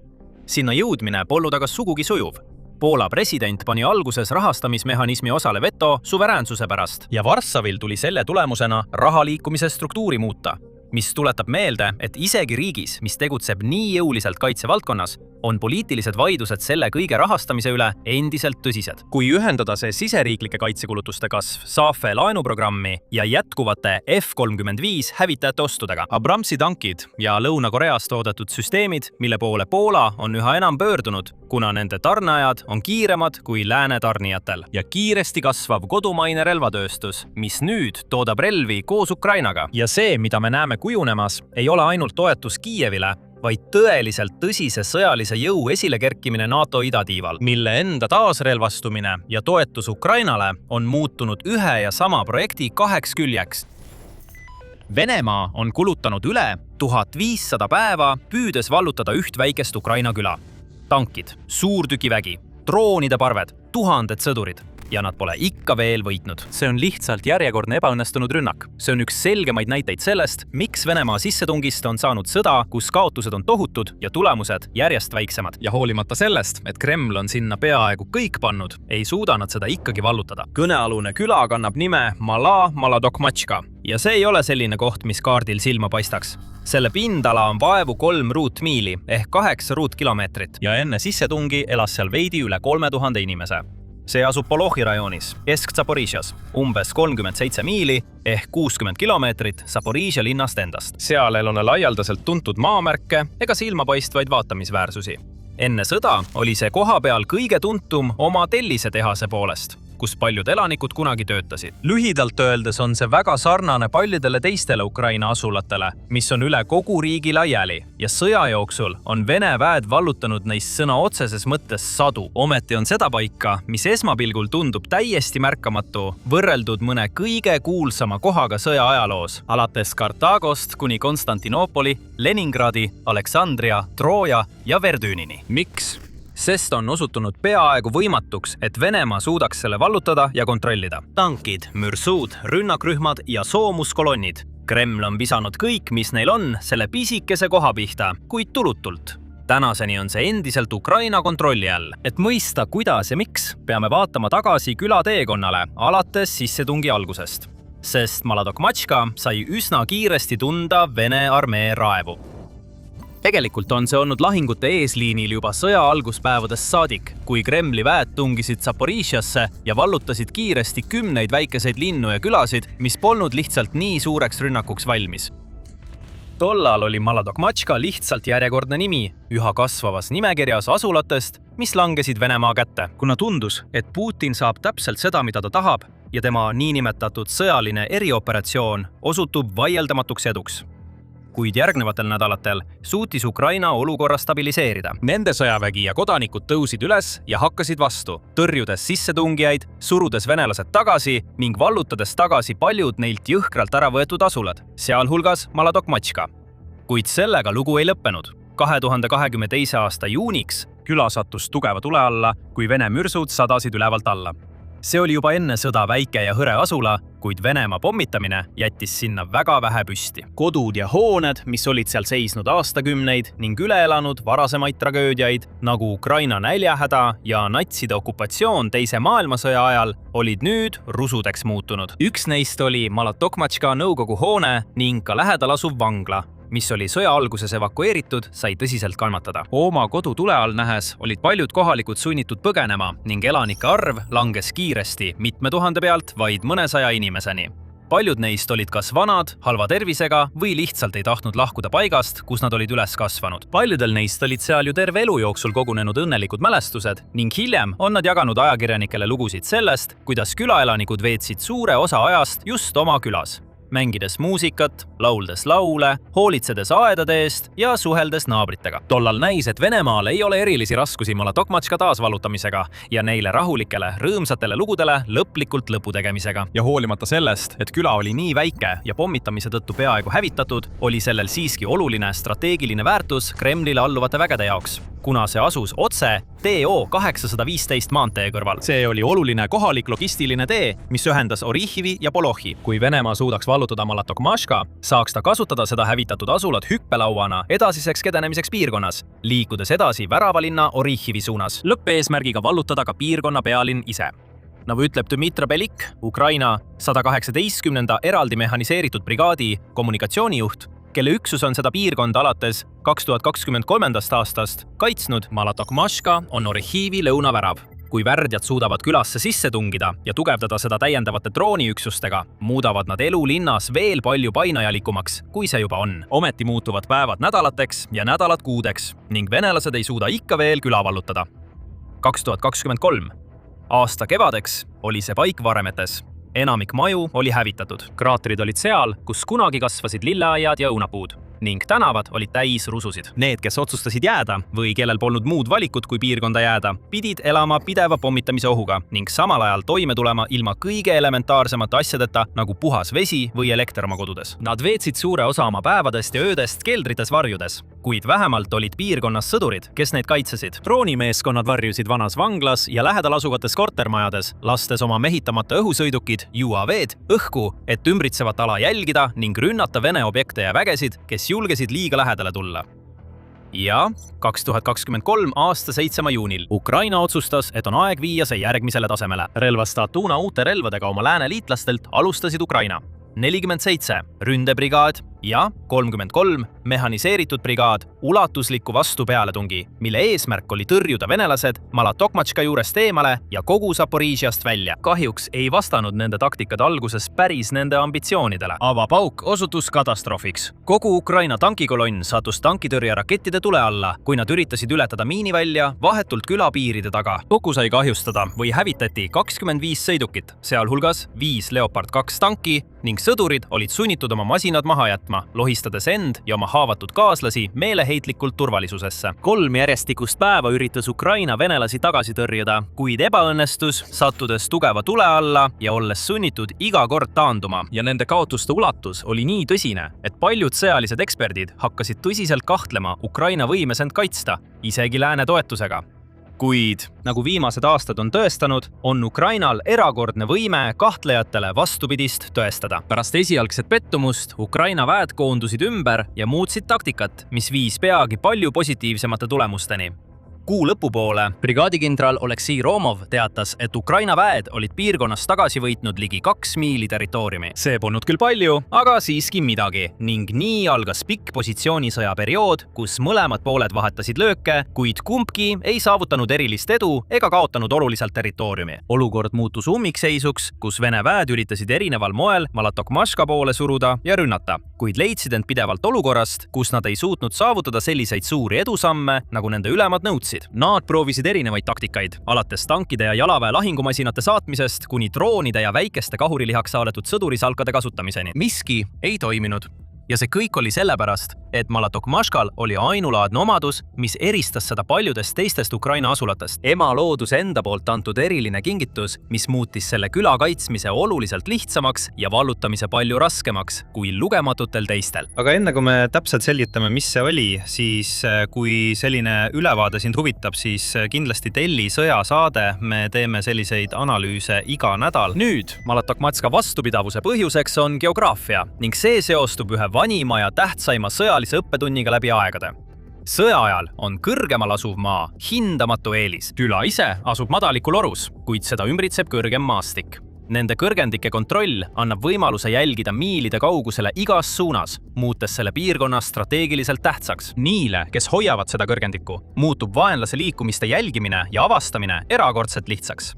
[SPEAKER 3] Sinna jõudmine polnud aga sugugi sujuv. Poola president pani alguses rahastamismehhanismi osale veto suveräänsuse pärast ja Varssavil tuli selle tulemusena rahaliikumise struktuuri muuta, mis tuletab meelde, et isegi riigis, mis tegutseb nii jõuliselt kaitsevaldkonnas, on poliitilised vaidlused selle kõige rahastamise üle endiselt tõsised. Kui ühendada see siseriiklike kaitsekulutuste kasv SAFE laenuprogrammi ja jätkuvate F-35 hävitajate ostudega, Abramsi tankid ja Lõuna-Koreast toodetud süsteemid, mille poole Poola on üha enam pöördunud, kuna nende tarneajad on kiiremad kui lääne tarnijatel, ja kiiresti kasvav kodumaine relvatööstus, mis nüüd toodab relvi koos Ukrainaga. Ja see, mida me näeme kujunemas, ei ole ainult toetus Kiievile, vaid tõeliselt tõsise sõjalise jõu esilekerkimine NATO idatiival, mille enda taasrelvastumine ja toetus Ukrainale on muutunud ühe ja sama projekti 2 küljeks. Venemaa on kulutanud üle 1500 päeva püüdes vallutada üht väikest Ukraina küla. Tankid, suurtükivägi, droonide parved, tuhanded sõdurid. Ja nad pole ikka veel võitnud. See on lihtsalt järjekordne ebaõnnestunud rünnak. See on üks selgemaid näiteid sellest, miks Venemaa sissetungist on saanud sõda, kus kaotused on tohutud ja tulemused järjest väiksemad. Ja hoolimata sellest, et Kreml on sinna peaaegu kõik pannud, ei suuda nad seda ikkagi vallutada. Kõnealune küla kannab nime Maladokmatška. Ja see ei ole selline koht, mis kaardil silma paistaks. Selle pindala on vaevu 3 ruutmiili ehk 8 ruutkilomeetrit ja enne sissetungi elas seal veidi üle 3000 inimese. See asub Polohi rajoonis, Kesk-Zaporižjas, umbes 37 miili ehk 60 kilomeetrit Zaporižja linnast endast. Seal ei ole laialdaselt tuntud maamärke ega silmapaistvaid vaatamisväärsusi. Enne sõda oli see koha peal kõige tuntum oma tellisetehase poolest, kus paljud elanikud kunagi töötasid. Lühidalt öeldes on see väga sarnane paljudele teistele Ukraina asulatele, mis on üle kogu riigi laiali ja sõja jooksul on Vene väed vallutanud neist sõna otseses mõttes sadu. Ometi on seda paika, mis esmapilgul tundub täiesti märkamatu, võrreldud mõne kõige kuulsama kohaga sõja ajaloos, alates Kartaagost kuni Konstantinoopoli, Leningradi, Aleksandria, Trooja ja Verdünini. Miks? Sest on osutunud peaaegu võimatuks, et Venemaa suudaks selle vallutada ja kontrollida. Tankid, mürsuud, rünnakrühmad ja soomuskolonnid. Kreml on visanud kõik, mis neil on, selle pisikese koha pihta, kuid tulutult. Tänaseni on see endiselt Ukraina kontrolli all. Et mõista, kuidas ja miks, peame vaatama tagasi küla teekonnale, alates sissetungi algusest. Sest Maladokmatška sai üsna kiiresti tunda Vene armee raevu. Tegelikult on see olnud lahingute eesliinil juba sõja alguspäevadest saadik, kui Kremli väed tungisid Zaporižjasse ja vallutasid kiiresti 10 väikeseid linnu ja külasid, mis polnud lihtsalt nii suureks rünnakuks valmis. Tollal oli Maladokmatška lihtsalt järjekordne nimi, üha kasvavas nimekirjas asulatest, mis langesid Venemaa kätte, kuna tundus, et Putin saab täpselt seda, mida ta tahab, ja tema niinimetatud sõjaline erioperatsioon osutub vaieldamatuks eduks. Kuid järgnevatel nädalatel suutis Ukraina olukorra stabiliseerida. Nende sõjavägi ja kodanikud tõusid üles ja hakkasid vastu, tõrjudes sissetungijaid, surudes venelased tagasi ning vallutades tagasi paljud neilt jõhkralt ära võetud asulad, sealhulgas Maladokmatška. Kuid sellega lugu ei lõppenud. 2022. aasta juuniks küla sattus tugeva tule alla, kui Vene mürsud sadasid ülevalt alla. See oli juba enne sõda väike ja hõre asula, kuid Venemaa pommitamine jättis sinna väga vähe püsti. Kodud ja hooned, mis olid seal seisnud aastakümneid ning üle elanud varasemaid tragöödiaid, nagu Ukraina näljahäda ja natside okupatsioon Teise maailmasõja ajal, olid nüüd rusudeks muutunud. Üks neist oli Maladokmatška nõukogu hoone ning ka lähedal asuv vangla, mis oli sõja alguses evakueeritud, sai tõsiselt kannatada. Oma kodu tule all nähes olid paljud kohalikud sunnitud põgenema ning elanike arv langes kiiresti mitme tuhande pealt vaid mõnesaja inimeseni. Paljud neist olid kas vanad, halva tervisega või lihtsalt ei tahtnud lahkuda paigast, kus nad olid üles kasvanud. Paljudel neist olid seal ju terve elu jooksul kogunenud õnnelikud mälestused ning hiljem on nad jaganud ajakirjanikele lugusid sellest, kuidas külaelanikud veetsid suure osa ajast just oma külas. Mängides muusikat, lauldes laule, hoolitsedes aedade eest ja suheldes naabritega. Tollal näis, et Venemaal ei ole erilisi raskusi Maladokmatška taasvallutamisega ja neile rahulikele, rõõmsatele lugudele lõplikult lõpu tegemisega. Ja hoolimata sellest, et küla oli nii väike ja pommitamise tõttu peaaegu hävitatud, oli sellel siiski oluline strateegiline väärtus Kremlile alluvate vägede jaoks, kuna see asus otse TO 815 maantee kõrval. See oli oluline kohalik logistiline tee, mis ühendas Orihhivi ja Polohi. Kui Venemaa suudaks vallutada Maladokmatška, saaks ta kasutada seda hävitatud asulat hüppelauana edasiseks kedenemiseks piirkonnas, liikudes edasi väravalinna Orihhivi suunas, lõppeesmärgiga vallutada ka piirkonna pealinn ise. Nagu ütleb Dmitri Belik, Ukraina 118. eraldi mehhaniseeritud brigaadi kommunikatsioonijuht, kelle üksus on seda piirkonda alates 2023. aastast kaitsnud. Malatokmaška on Orehiivi lõunavärav. Kui värdjad suudavad külasse sisse tungida ja tugevdada seda täiendavate drooniüksustega, muudavad nad elu linnas veel palju painajalikumaks, kui see juba on. Ometi muutuvad päevad nädalateks ja nädalad kuudeks ning venelased ei suuda ikka veel küla vallutada. 2023. Aasta kevadeks oli see paik varemetes. Enamik maju oli hävitatud. Kraatrid olid seal, kus kunagi kasvasid lilleaiad ja õunapuud ning tänavad olid täis rususid. Need, kes otsustasid jääda või kellel polnud muud valikut kui piirkonda jääda, pidid elama pideva pommitamise ohuga ning samal ajal toime tulema ilma kõige elementaarsemate asjadeta nagu puhas vesi või elekter oma kodudes. Nad veetsid suure osa oma päevadest ja öödest keldrites varjudes, kuid vähemalt olid piirkonnas sõdurid, kes neid kaitsesid. Droonimeeskonnad varjusid vanas vanglas ja lähedal asuvates kortermajades, lastes oma mehitamata õhusõidukid UAV-d õhku, et ümbritsevat ala jälgida ning rünnata Vene objekte ja vägesid, kes julgesid liiga lähedale tulla. Ja 2023. aasta 7. juunil Ukraina otsustas, et on aeg viia see järgmisele tasemele. Relvastatuna uute relvadega oma lääne liitlastelt alustasid Ukraina 47 ründebrigaad ja 33 mehhaniseeritud brigaad ulatusliku vastupealetungi, mille eesmärk oli tõrjuda venelased Malatokmaška juurest eemale ja kogu Zaporižjast välja. Kahjuks ei vastanud nende taktikad alguses päris nende ambitsioonidele. Avapauk osutus katastroofiks. Kogu Ukraina tankikolonn sattus tankitõrjerakettide tule alla, kui nad üritasid ületada miinivälja vahetult külapiiride taga. Kogu sai kahjustada või hävitati 25 sõidukit, sealhulgas 5 Leopard 2 tanki ning sõdurid olid sunnitud oma masinad maha jätma, lohistades end ja oma haavatud kaaslasi meeleheitlikult turvalisusesse. 3 järjestikust päeva üritas Ukraina venelasi tagasi tõrjuda, kuid ebaõnnestus, sattudes tugeva tule alla ja olles sunnitud iga kord taanduma. Ja nende kaotuste ulatus oli nii tõsine, et paljud sõjalised eksperdid hakkasid tõsiselt kahtlema Ukraina võimes end kaitsta, isegi lääne toetusega. Kuid, nagu viimased aastad on tõestanud, on Ukrainal erakordne võime kahtlejatele vastupidist tõestada. Pärast esialgset pettumust Ukraina väed koondusid ümber ja muutsid taktikat, mis viis peagi palju positiivsemate tulemusteni. Kuu lõpupoole brigaadikindral Oleksii Romov teatas, et Ukraina väed olid piirkonnas tagasi võitnud ligi 2 miili territooriumi. See polnud küll palju, aga siiski midagi ning nii algas pikk positsioonisõja periood, kus mõlemad pooled vahetasid lööke, kuid kumbki ei saavutanud erilist edu ega kaotanud oluliselt territooriumi. Olukord muutus ummikseisuks, kus Vene väed üritasid erineval moel Malatokmaška poole suruda ja rünnata, kuid leidsid end pidevalt olukorrast, kus nad ei suutnud saavutada selliseid suuri edusamme, nagu nende ülemad nõudsid. Nad proovisid erinevaid taktikaid, alates tankide ja jalaväe lahingumasinate saatmisest kuni droonide ja väikeste kahurilihaks saadetud sõdurisalkade kasutamiseni. Miski ei toiminud. Ja see kõik oli sellepärast, et Malatokmaškal oli ainulaadne omadus, mis eristas seda paljudest teistest Ukraina asulatest. Ema looduse enda poolt antud eriline kingitus, mis muutis selle küla kaitsmise oluliselt lihtsamaks ja vallutamise palju raskemaks kui lugematutel teistel. Aga enne kui me täpselt selgitame, mis see oli, siis kui selline ülevaade sind huvitab, siis kindlasti telli sõjasaade. Me teeme selliseid analüüse iga nädal. Nüüd Malatokmaška vastupidavuse põhjuseks on geograafia ning see seostub ühe vanima ja tähtsaima sõjalise õppetunniga läbi aegade. Sõja ajal on kõrgemal asuv maa hindamatu eelis. Küla ise asub madalikul orus, kuid seda ümbritseb kõrgem maastik. Nende kõrgendike kontroll annab võimaluse jälgida miilide kaugusele igas suunas, muutes selle piirkonna strateegiliselt tähtsaks. Niile, kes hoiavad seda kõrgendikku, muutub vaenlase liikumiste jälgimine ja avastamine erakordselt lihtsaks.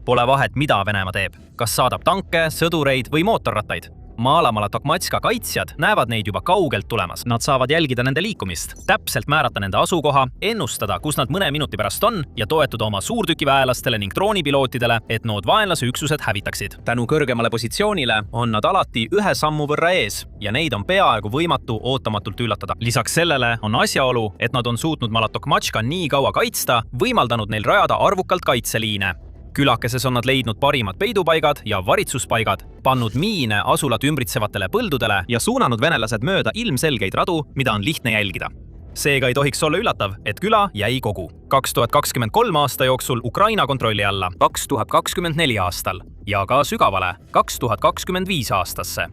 [SPEAKER 3] Pole vahet, mida Venemaa teeb, kas saadab tanke, sõdureid või mootorrattaid. Malatokmaška kaitsjad näevad neid juba kaugelt tulemas. Nad saavad jälgida nende liikumist, täpselt määrata nende asukoha, ennustada, kus nad mõne minuti pärast on ja toetuda oma suurtükiväelastele ning droonipilootidele, et nood vaenlase üksused hävitaksid. Tänu kõrgemale positsioonile on nad alati ühe sammu võrra ees ja neid on peaaegu võimatu ootamatult üllatada. Lisaks sellele on asjaolu, et nad on suutnud Malatokmaška nii kaua kaitsta, võimaldanud neil rajada arvukalt kaitseliine. Külakeses on nad leidnud parimad peidupaigad ja varitsuspaigad, pannud miine asulat ümbritsevatele põldudele ja suunanud venelased mööda ilmselgeid radu, mida on lihtne jälgida. Seega ei tohiks olla üllatav, et küla jäi kogu. 2023 aasta jooksul Ukraina kontrolli alla, 2024 aastal ja ka sügavale 2025 aastasse.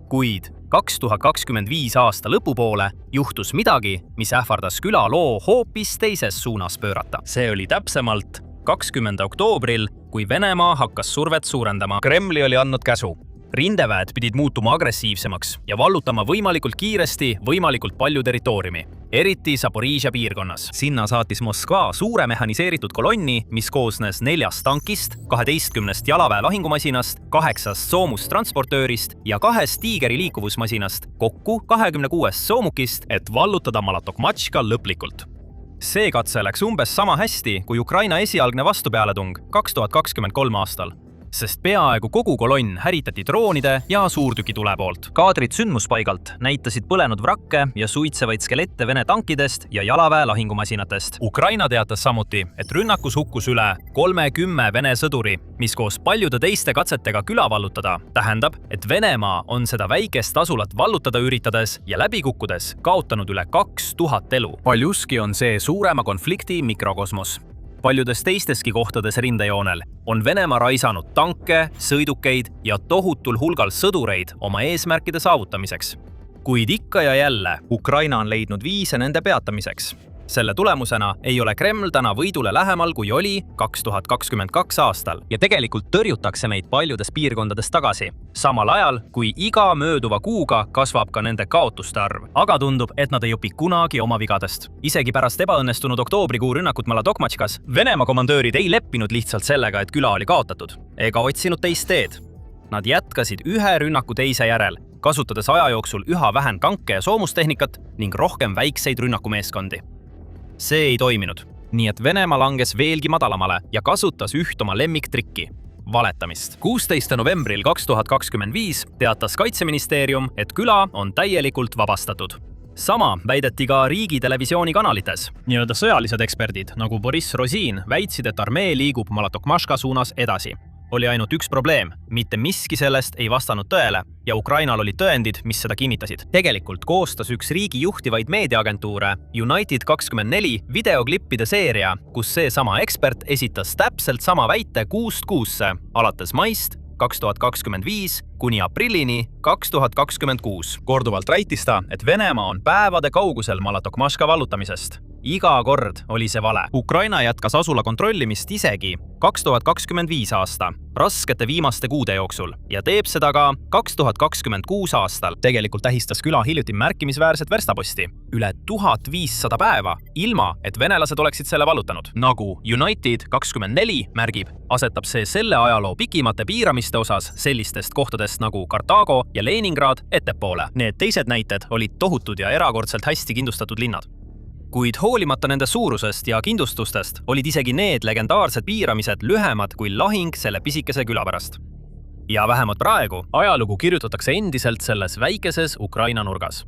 [SPEAKER 3] Kuid 2025 aasta lõpupoole juhtus midagi, mis ähvardas küla loo hoopis teises suunas pöörata. See oli täpsemalt 20. oktoobril, kui Venemaa hakkas survet suurendama. Kremli oli andnud käsu. Rindeväed pidid muutuma agressiivsemaks ja vallutama võimalikult kiiresti võimalikult palju territooriumi, eriti Zaporižžja piirkonnas. Sinna saatis Moskva suure mehhaniseeritud kolonni, mis koosnes 4 tankist, 12 jalaväe lahingumasinast, 8 soomustransportöörist ja 2 Tigeri liikuvusmasinast, kokku 26 soomukist, et vallutada Malotokmatška lõplikult. See katse läks umbes sama hästi kui Ukraina esialgne vastupealetung 2023 aastal, sest peaaegu kogu kolonn häritati droonide ja suurtükitule poolt. Kaadrid sündmuspaigalt näitasid põlenud vrakke ja suitsevaid skelette Vene tankidest ja jalaväe lahingumasinatest. Ukraina teatas samuti, et rünnakus hukkus üle 30 Vene sõduri, mis koos paljude teiste katsetega küla vallutada tähendab, et Venemaa on seda väikest asulat vallutada üritades ja läbi kukkudes kaotanud üle 2000 elu. Paljuski on see suurema konflikti mikrokosmos. Paljudes teisteski kohtades rindejoonel on Venemaa raisanud tanke, sõidukeid ja tohutul hulgal sõdureid oma eesmärkide saavutamiseks. Kuid ikka ja jälle Ukraina on leidnud viise nende peatamiseks. Selle tulemusena ei ole Kreml täna võidule lähemal, kui oli 2022 aastal ja tegelikult tõrjutakse meid paljudes piirkondades tagasi, samal ajal kui iga mööduva kuuga kasvab ka nende kaotuste arv. Aga tundub, et nad ei õpi kunagi oma vigadest. Isegi pärast ebaõnnestunud oktoobrikuu rünnakut Malotokmatškas, Venemaa komandöörid ei leppinud lihtsalt sellega, et küla oli kaotatud, ega otsinud teist teed. Nad jätkasid ühe rünnaku teise järel, kasutades aja jooksul üha vähem tanke ja soomustehnikat ning rohkem väikseid rünnakumeeskondi. See ei toiminud, nii et Venemaa langes veelgi madalamale ja kasutas üht oma lemmiktrikki – valetamist. 16. novembril 2025 teatas Kaitseministeerium, et küla on täielikult vabastatud. Sama väideti ka riigi televisioonikanalites. Nii-öelda sõjalised eksperdid, nagu Boris Rosin, väitsid, et armee liigub Malotokmatška suunas edasi. Oli ainult üks probleem, mitte miski sellest ei vastanud tõele ja Ukrainal oli tõendid, mis seda kinnitasid. Tegelikult koostas üks riigi juhtivaid meediaagentuure United24 videoklippide seeria, kus see sama ekspert esitas täpselt sama väite kuust kuusse, alates maist 2025 kuni aprillini 2026. Korduvalt väitis ta, et Venemaa on päevade kaugusel Malotokmatška vallutamisest. Iga kord oli see vale. Ukraina jätkas asula kontrollimist isegi 2025 aasta raskete viimaste kuude jooksul ja teeb seda ka 2026 aastal. Tegelikult tähistas küla hiljuti märkimisväärset verstaposti. Üle 1500 päeva, ilma et venelased oleksid selle vallutanud. Nagu United24 märgib, asetab see selle ajaloo pikimate piiramiste osas sellistest kohtadest nagu Kartaago ja Leningrad ettepoole. Need teised näited olid tohutud ja erakordselt hästi kindlustatud linnad. Kuid hoolimata nende suurusest ja kindlustustest olid isegi need legendaarsed piiramised lühemad kui lahing selle pisikese küla pärast. Ja vähemalt praegu ajalugu kirjutatakse endiselt selles väikeses Ukraina nurgas.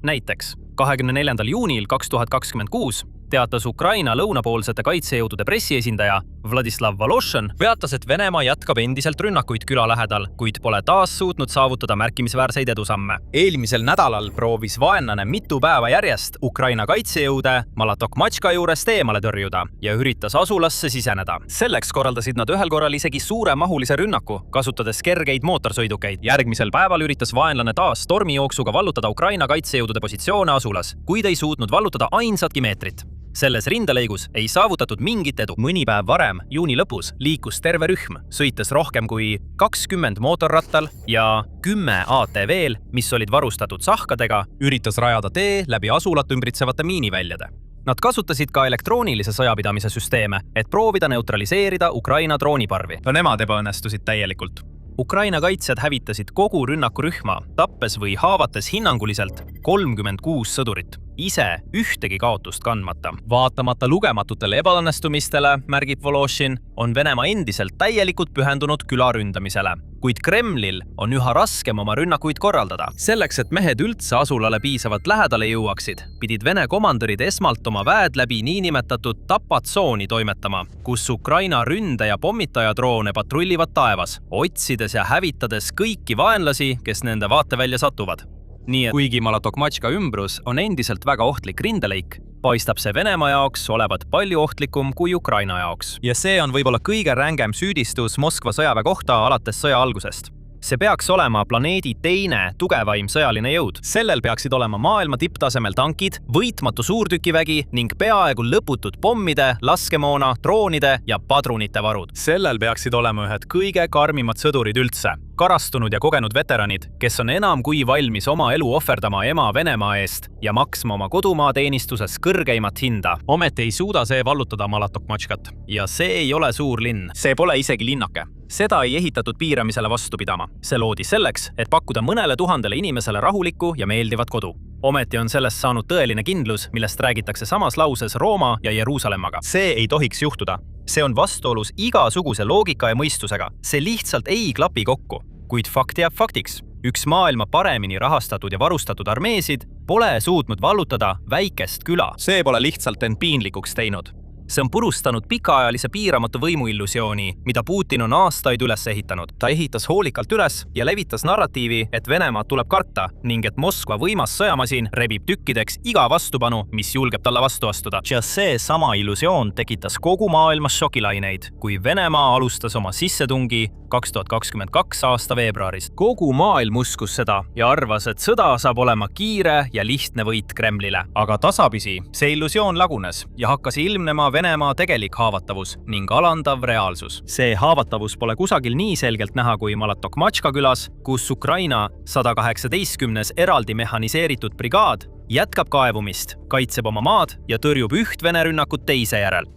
[SPEAKER 3] Näiteks 24. juunil 2026 teatas Ukraina lõunapoolsete kaitsejõudude pressiesindaja Vladislav Vološin peatas, et Venemaa jätkab endiselt rünnakuid küla lähedal, kuid pole taas suutnud saavutada märkimisväärseid edusamme. Eelmisel nädalal proovis vaenlane mitu päeva järjest Ukraina kaitsejõude Malotokmatška juurest eemale tõrjuda ja üritas asulasse siseneda. Selleks korraldasid nad ühel korral isegi suuremahulise rünnaku, kasutades kergeid mootorsõidukeid. Järgmisel päeval üritas vaenlane taas tormijooksuga vallutada Ukraina kaitsejõudude positsioone asulas, kuid ei suutnud vallutada ainsatki meetrit. Selles rindelõigus ei saavutatud mingit edu. Mõni päev varem, juuni lõpus, liikus terve rühm, sõites rohkem kui 20 mootorrattal ja 10 ATV-l, mis olid varustatud sahkadega, üritas rajada tee läbi asulat ümbritsevate miiniväljade. Nad kasutasid ka elektroonilise sõjapidamise süsteeme, et proovida neutraliseerida Ukraina drooniparvi. Nemad ebaõnnestusid täielikult. Ukraina kaitsjad hävitasid kogu rünnakurühma, tappes või haavates hinnanguliselt 36 sõdurit, ise ühtegi kaotust kandmata. Vaatamata lugematutele ebaõnnestumistele, märgib Vološin, on Venemaa endiselt täielikult pühendunud küla ründamisele. Kuid Kremlil on üha raskem oma rünnakuid korraldada. Selleks, et mehed üldse asulale piisavalt lähedale jõuaksid, pidid Vene komandörid esmalt oma väed läbi niinimetatud tapatsooni toimetama, kus Ukraina ründe- ja pommitajadroone patrullivad taevas, otsides ja hävitades kõiki vaenlasi, kes nende vaatevälja satuvad. Nii et kuigi Malotokmatška ümbrus on endiselt väga ohtlik rindelõik, paistab see Venemaa jaoks olevat palju ohtlikum kui Ukraina jaoks. Ja see on võib-olla kõige rängem süüdistus Moskva sõjaväe kohta alates sõja algusest. See peaks olema planeedi teine tugevaim sõjaline jõud. Sellel peaksid olema maailma tipptasemel tankid, võitmatu suurtükivägi ning peaaegu lõputud pommide, laskemoona, droonide ja padrunite varud. Sellel peaksid olema ühed kõige karmimad sõdurid üldse. Karastunud ja kogenud veteranid, kes on enam kui valmis oma elu ohverdama ema Venemaa eest ja maksma oma kodumaa teenistuses kõrgeimat hinda. Ometi ei suuda see vallutada Malatokmatškat. Ja see ei ole suur linn. See pole isegi linnake. Seda ei ehitatud piiramisele vastu pidama. See loodi selleks, et pakkuda mõnele tuhandele inimesele rahulikku ja meeldivat kodu. Ometi on sellest saanud tõeline kindlus, millest räägitakse samas lauses Rooma ja Jeruusalemmaga. See ei tohiks juhtuda. See on vastuolus igasuguse loogika ja mõistusega. See lihtsalt ei klapi kokku. Kuid fakt jääb faktiks. Üks maailma paremini rahastatud ja varustatud armeesid pole suutnud vallutada väikest küla. See pole lihtsalt end piinlikuks teinud. See on purustanud pikaajalise piiramatu võimuillusiooni, mida Putin on aastaid üles ehitanud. Ta ehitas hoolikalt üles ja levitas narratiivi, et Venemaad tuleb karta ning et Moskva võimas sõjamasin rebib tükkideks iga vastupanu, mis julgeb talle vastu astuda. Ja see sama illusioon tekitas kogu maailmas šokilaineid, kui Venemaa alustas oma sissetungi 2022 aasta veebruaris. Kogu maailm uskus seda ja arvas, et sõda saab olema kiire ja lihtne võit Kremlile. Aga tasapisi see illusioon lagunes ja hakkas ilmnema Venemaa tegelik haavatavus ning alandav reaalsus. See haavatavus pole kusagil nii selgelt näha kui Malatokmatška külas, kus Ukraina 118. eraldi mehhaniseeritud brigaad jätkab kaevumist, kaitseb oma maad ja tõrjub üht Vene rünnakut teise järel.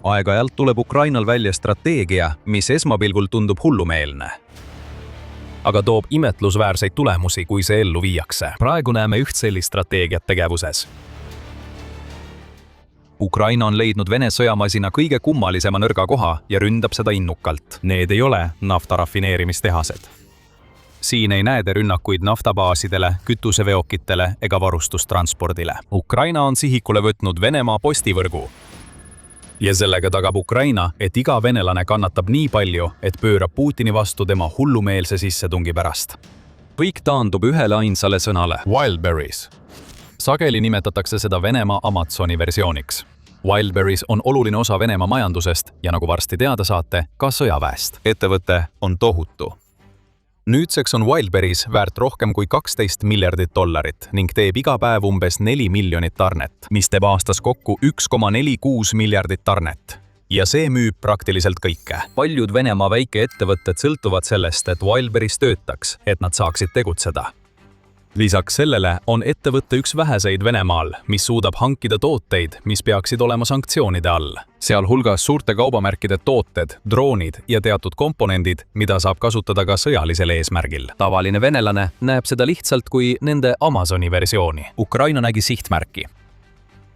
[SPEAKER 1] Aeg-ajalt tuleb Ukrainal välja strateegia, mis esmapilgul tundub hullumeelne. Aga toob imetlusväärseid tulemusi, kui see ellu viiakse. Praegu näeme üht sellist strateegiat tegevuses. Ukraina on leidnud Vene sõjamasina kõige kummalisema nõrga koha ja ründab seda innukalt. Need ei ole naftarafineerimistehased. Siin ei näe te rünnakuid naftabaasidele, kütuseveokitele ega varustustranspordile. Ukraina on sihikule võtnud Venemaa postivõrgu. Ja sellega tagab Ukraina, et iga venelane kannatab nii palju, et pöörab Putini vastu tema hullumeelse sissetungi pärast. Kõik taandub ühele ainsale sõnale – Wildberries. Sageli nimetatakse seda Venemaa Amazoni versiooniks. Wildberries on oluline osa Venemaa majandusest ja nagu varsti teada saate, ka sõjaväest. Ettevõte on tohutu. Nüüdseks on Wildberries väärt rohkem kui $12 miljardit ning teeb iga päev umbes 4 miljonit tarnet, mis teeb aastas kokku 1,46 miljardit tarnet. Ja see müüb praktiliselt kõike. Paljud Venemaa väikeettevõtted sõltuvad sellest, et Wildberries töötaks, et nad saaksid tegutseda. Lisaks sellele on ettevõtte üks väheseid Venemaal, mis suudab hankida tooteid, mis peaksid olema sanktsioonide all. Sealhulgas suurte kaubamärkide tooted, droonid ja teatud komponendid, mida saab kasutada ka sõjalisel eesmärgil. Tavaline venelane näeb seda lihtsalt kui nende Amazoni versiooni. Ukraina nägi sihtmärki.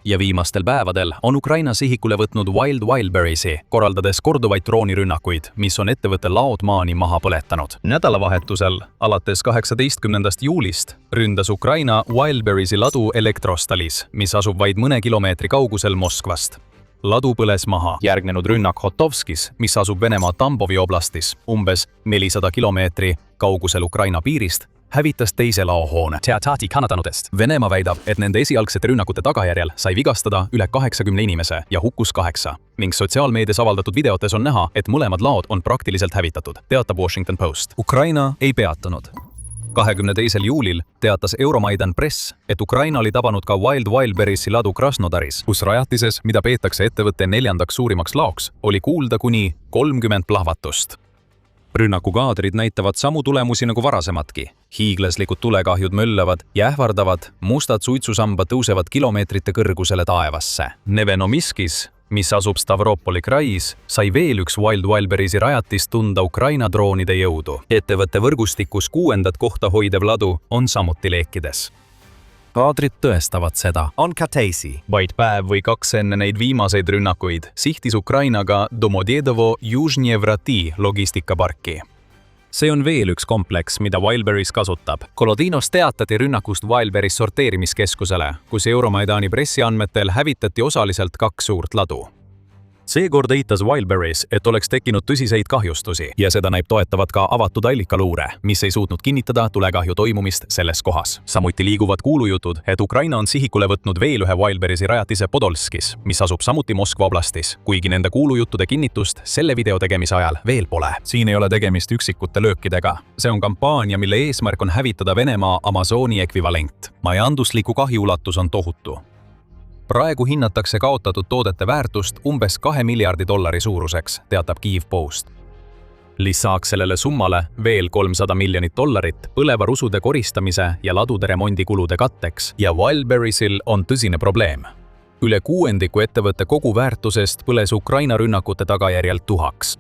[SPEAKER 1] Ja viimastel päevadel on Ukraina sihikule võtnud Wildberriesi, korraldades korduvaid droonirünnakuid, mis on ettevõtte laod maani maha põletanud. Nädalavahetusel, alates 18. juulist, ründas Ukraina Wildberriesi ladu Elektrostalis, mis asub vaid mõne kilomeetri kaugusel Moskvast. Ladu põles maha. Järgnenud rünnak Hotovskis, mis asub Venemaa Tambovi oblastis, umbes 400 kilomeetri kaugusel Ukraina piirist, hävitas teise laohoone. Teatati kannatanudest. Venemaa väidab, et nende esialgsete rünnakute tagajärjel sai vigastada üle 80 inimese ja hukkus 8. Ning sotsiaalmeedias avaldatud videotes on näha, et mõlemad laod on praktiliselt hävitatud, teatab Washington Post. Ukraina ei peatunud. 22. juulil teatas Euromaidan Press, et Ukraina oli tabanud ka Wildberriesi ladu Krasnodaris, kus rajatises, mida peetakse ettevõtte 4. suurimaks laoks, oli kuulda kuni 30 plahvatust. Rünnakukaadrid näitavad samu tulemusi nagu varasematki. Hiiglaslikud tulekahjud möllavad ja ähvardavad, mustad suitsusamba tõusevad kilomeetrite kõrgusele taevasse. Nevenomiskis, mis asub Stavropoli krais, sai veel üks Wildberriesi rajatis tunda Ukraina droonide jõudu. Ettevõtte võrgustikus 6. kohta hoidev ladu on samuti leekides. Kaadrid tõestavad seda. On Kateisi. Vaid päev või 2 enne neid viimaseid rünnakuid sihtis Ukrainaga Domodedovo Južnjevrati logistikaparki. See on veel üks kompleks, mida Wildberries kasutab. Kolodinos teatati rünnakust Wildberries sorteerimiskeskusele, kus Euromaidani pressiandmetel hävitati osaliselt 2 suurt ladu. seekord eitas Wildberries, et oleks tekkinud tõsiseid kahjustusi ja seda näib toetavat ka avatud allikaluure, mis ei suutnud kinnitada tulekahju toimumist selles kohas. Samuti liiguvad kuulujutud, et Ukraina on sihikule võtnud veel ühe Wildberriesi rajatise Podolskis, mis asub samuti Moskva oblastis, kuigi nende kuulujuttude kinnitust selle video tegemise ajal veel pole. Siin ei ole tegemist üksikute löökidega. See on kampaania, mille eesmärk on hävitada Venemaa Amazoni ekvivalent. Majandusliku kahju ulatus on tohutu. Praegu hinnatakse kaotatud toodete väärtust umbes $2 miljardi suuruseks, teatab Kyiv Post. Lisaks sellele summale veel $300 miljonit põlevarusude koristamise ja ladude remondikulude katteks ja Wildberriesil on tõsine probleem. Üle kuuendiku ettevõtte koguväärtusest põles Ukraina rünnakute tagajärjel tuhaks.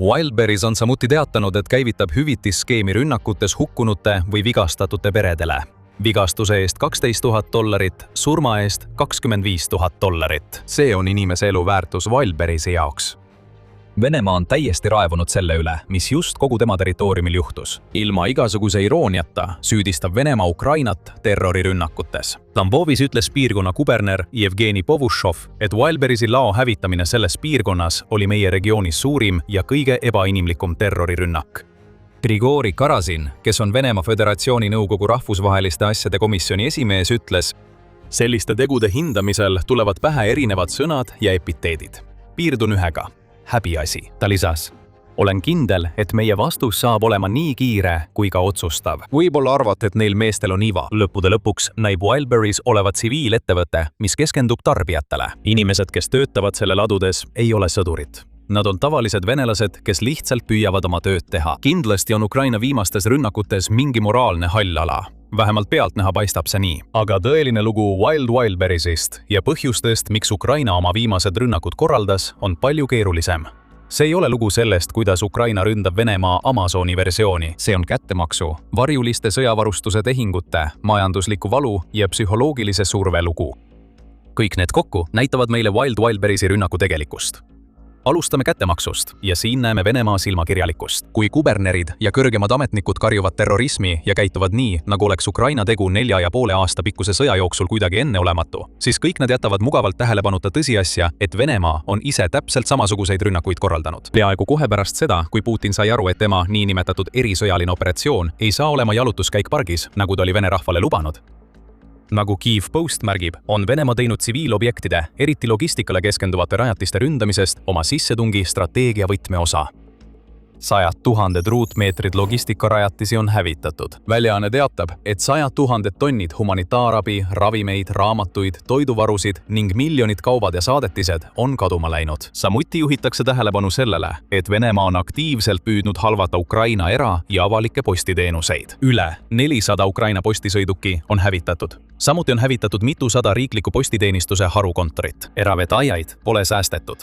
[SPEAKER 1] Wildberries on samuti teatanud, et käivitab hüvitisskeemi rünnakutes hukkunute või vigastatute peredele. Vigastuse eest $12 000, surma eest $25 000. See on inimese elu väärtus Wildberriesi jaoks. Venemaa on täiesti raevunud selle üle, mis just kogu tema territooriumil juhtus. Ilma igasuguse irooniata süüdistab Venemaa Ukrainat terrorirünnakutes. Tambovis ütles piirkonna kuberner Jevgeni Povushov, et Wildberriesi lao hävitamine selles piirkonnas oli meie regioonis suurim ja kõige ebainimlikum terrorirünnak. Grigori Karasin, kes on Venemaa Föderatsiooni Nõukogu rahvusvaheliste asjade komisjoni esimees, ütles, selliste tegude hindamisel tulevad pähe erinevad sõnad ja epiteedid. Piirdun ühega. Häbiasi, ta lisas. Olen kindel, et meie vastus saab olema nii kiire kui ka otsustav. Võib-olla arvate, et neil meestel on iva. Lõppude lõpuks näib Wildberries olevat tsiviilettevõte, mis keskendub tarbijatele. Inimesed, kes töötavad selle ladudes, ei ole sõdurid. Nad on tavalised venelased, kes lihtsalt püüavad oma tööd teha. Kindlasti on Ukraina viimastes rünnakutes mingi moraalne hall ala. Vähemalt pealtnäha paistab see nii. Aga tõeline lugu Wildberriesist ja põhjustest, miks Ukraina oma viimased rünnakud korraldas, on palju keerulisem. See ei ole lugu sellest, kuidas Ukraina ründab Venemaa Amazoni versiooni. See on kättemaksu, varjuliste sõjavarustuse tehingute, majandusliku valu ja psühholoogilise surve lugu. Kõik need kokku näitavad meile Wildberriesi rünnaku tegelikkust. Alustame kättemaksust ja siin näeme Venemaa silmakirjalikkust. Kui kubernerid ja kõrgemad ametnikud karjuvad terrorismi ja käituvad nii, nagu oleks Ukraina tegu 4,5 aasta pikkuse sõja jooksul kuidagi enneolematu, siis kõik nad jätavad mugavalt tähelepanuta tõsiasja, et Venemaa on ise täpselt samasuguseid rünnakuid korraldanud. Peaaegu kohe pärast seda, kui Putin sai aru, et tema niinimetatud erisõjaline operatsioon ei saa olema jalutuskäik pargis, nagu ta oli Vene rahvale lubanud. Nagu Kyiv Post märgib, on Venemaa teinud tsiviilobjektide, eriti logistikale keskenduvate rajatiste ründamisest oma sissetungi strateegia võtmeosa. 100 000 ruutmeetrid logistikarajatisi on hävitatud. Väljaanne teatab, et 100 000 tonnid humanitaarabi, ravimeid, raamatuid, toiduvarusid ning miljonid kaubad ja saadetised on kaduma läinud. Samuti juhitakse tähelepanu sellele, et Venemaa on aktiivselt püüdnud halvata Ukraina era- ja avalikke postiteenuseid. Üle 400 Ukraina postisõiduki on hävitatud. Samuti on hävitatud mitusada riikliku postiteenistuse harukontorit. Eravedajaid pole säästetud.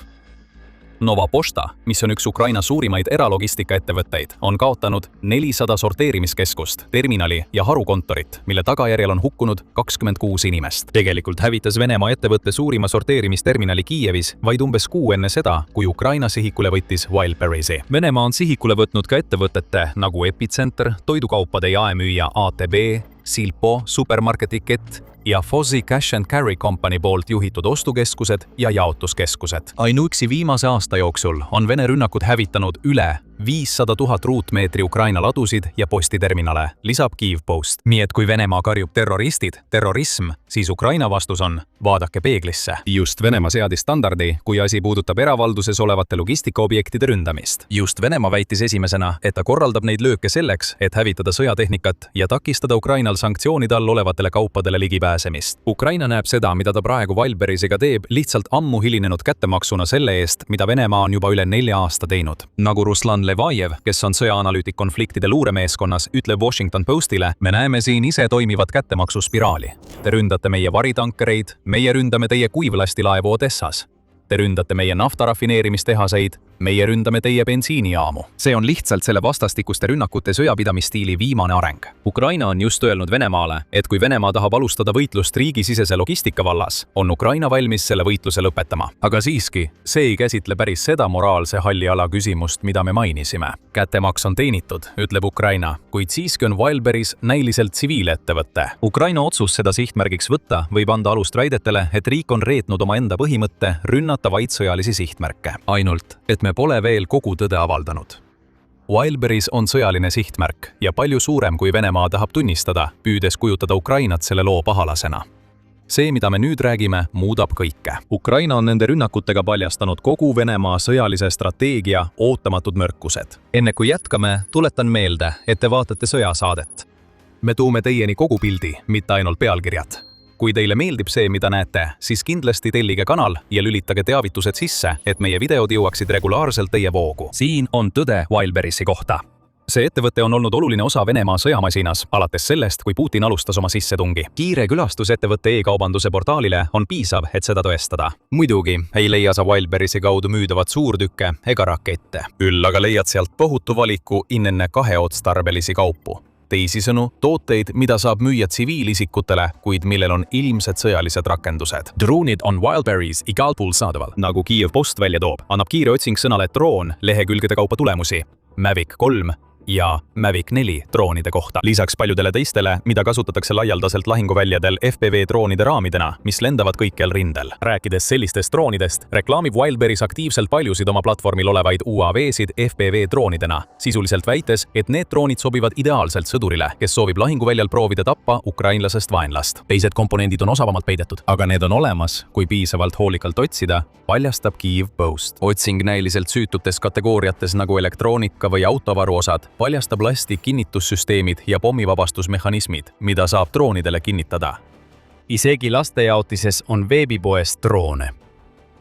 [SPEAKER 1] Nova Pošta, mis on üks Ukraina suurimaid eralogistikaettevõtteid, on kaotanud 400 sorteerimiskeskust, terminali ja harukontorit, mille tagajärjel on hukkunud 26 inimest. Tegelikult hävitas Venemaa ettevõtte suurima sorteerimisterminali Kiievis vaid umbes kuu enne seda, kui Ukraina sihikule võttis Wildberriesi. Venemaa on sihikule võtnud ka ettevõtete nagu Epicenter, toidukaupade jaemüüja ATB, Silpo, supermarketi kett ja Fossi Cash and Carry Company poolt juhitud ostukeskused ja jaotuskeskused. Ainuüksi viimase aasta jooksul on Vene rünnakud hävitanud üle 500 000 ruutmeetri Ukraina ladusid ja postiterminale, lisab Kyiv Post. Nii et kui Venemaa karjub terroristid, terrorism, siis Ukraina vastus on vaadake peeglisse. Just Venemaa seadis standardi, kui asi puudutab eravalduses olevate logistikaobjektide ründamist. Just Venemaa väitis esimesena, et ta korraldab neid lööke selleks, et hävitada sõjatehnikat ja takistada Ukrainal sanktsioonide all olevatele kaupadele ligipääsemist. Ukraina näeb seda, mida ta praegu Wildberriesiga teeb, lihtsalt ammu hilinenud kättemaksuna selle eest, mida Venemaa on juba üle 4 aasta teinud. Nagu Ruslan Levajev, kes on sõjaanalüütik konfliktide luuremeeskonnas, ütleb Washington Postile, me näeme siin ise toimivat kättemaksuspiraali. Te ründate meie varitankereid, meie ründame teie kuivlastilaevu Odessas. Te ründate meie naftarafineerimistehaseid, meie ründame teie bensiinijaamu.
[SPEAKER 2] See on lihtsalt selle vastastikuste rünnakute sõjapidamisstiili viimane areng.
[SPEAKER 1] Ukraina on just öelnud Venemaale, et kui Venemaa tahab alustada võitlust riigisisese logistika vallas, on Ukraina valmis selle võitluse lõpetama. Aga siiski, see ei käsitle päris seda moraalse halli ala küsimust, mida me mainisime. Kättemaks on teenitud, ütleb Ukraina, kuid siiski on Wildberries näiliselt tsiviilettevõte.
[SPEAKER 2] Ukraina otsus seda sihtmärgiks võtta võib anda alust väidetele, et riik on reetnud oma enda põhimõtte rünnata vaid sõjalisi sihtmärke.
[SPEAKER 1] Ainult, et me pole veel kogu tõde avaldanud. Wildberries on sõjaline sihtmärk ja palju suurem, kui Venemaa tahab tunnistada, püüdes kujutada Ukrainat selle loo pahalasena. See, mida me nüüd räägime, muudab kõike.
[SPEAKER 2] Ukraina on nende rünnakutega paljastanud kogu Venemaa sõjalise strateegia ootamatud nõrkused. Enne kui jätkame, tuletan meelde, et te vaatate sõjasaadet.
[SPEAKER 1] Me toome teieni kogu pildi, mitte ainult pealkirjad. Kui teile meeldib see, mida näete, siis kindlasti tellige kanal ja lülitage teavitused sisse, et meie videod jõuaksid regulaarselt teie voogu.
[SPEAKER 3] Siin on tõde Wildberriesi kohta.
[SPEAKER 1] See ettevõte on olnud oluline osa Venemaa sõjamasinas, alates sellest, kui Putin alustas oma sissetungi.
[SPEAKER 2] Kiire külastus ettevõtte e-kaubanduse portaalile on piisav, et seda tõestada.
[SPEAKER 1] Muidugi ei leia sa Wildberriesi kaudu müüdavat suurtükke ega rakette. Küll aga leiad sealt tohutu valiku enne kaheotstarbelisi kaupu. Teisisõnu, tooteid, mida saab müüa tsiviilisikutele, kuid millel on ilmsed sõjalised rakendused.
[SPEAKER 3] Droonid on Wildberries igal pool saadaval.
[SPEAKER 1] Nagu Kiev Post välja toob, annab kiire otsing sõnale droon lehekülgede kaupa tulemusi. Mavic 3 ja Mavic 4 droonide kohta. Lisaks paljudele teistele, mida kasutatakse laialdaselt lahinguväljadel FPV droonide raamidena, mis lendavad kõikjal rindel. Rääkides sellistest droonidest, reklaamib Wildberries aktiivselt paljusid oma platvormil olevaid UAV-sid FPV droonidena, sisuliselt väites, et need droonid sobivad ideaalselt sõdurile, kes soovib lahinguväljal proovida tappa ukrainlasest vaenlast.
[SPEAKER 3] Teised komponendid on osavamalt peidetud,
[SPEAKER 1] aga need on olemas, kui piisavalt hoolikalt otsida, paljastab Kiev Post. Otsing näiliselt süütutes kategooriates nagu elektroonika või autovaruosad paljastab lasti kinnitussüsteemid ja pommivabastusmehhanismid, mida saab droonidele kinnitada.
[SPEAKER 3] Isegi lastejaotises on veebipoes droone.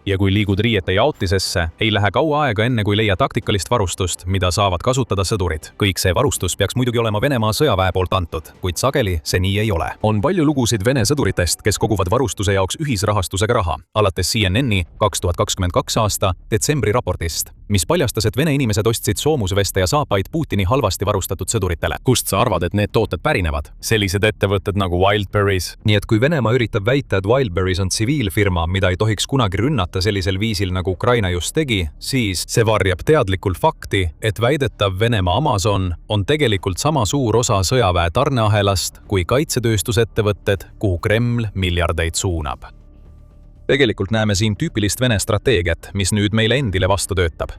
[SPEAKER 1] Ja kui liigud riiete jaotisesse, ei lähe kaua aega enne, kui leia taktikalist varustust, mida saavad kasutada sõdurid. Kõik see varustus peaks muidugi olema Venemaa sõjaväe poolt antud, kuid sageli see nii ei ole. On palju lugusid Vene sõduritest, kes koguvad varustuse jaoks ühisrahastusega raha, alates CNN-i 2022 aasta detsembri raportist, mis paljastas, et Vene inimesed ostsid soomusveste ja saapaid Putini halvasti varustatud sõduritele. Kust sa arvad, et need tooted pärinevad? Sellised ettevõtted nagu Wildberries.
[SPEAKER 2] Nii et kui Venemaa üritab väita, et Wildberries on tsiviilfirma, mida ei tohiks kunagi rünnata sellisel viisil, nagu Ukraina just tegi, siis
[SPEAKER 1] see varjab teadlikult fakti, et väidetav Venemaa Amazon on tegelikult sama suur osa sõjaväe tarneahelast kui kaitsetööstusettevõtted, kuhu Kreml miljardeid suunab. Tegelikult näeme siin tüüpilist Vene strateegiat, mis nüüd meile endile vastu töötab.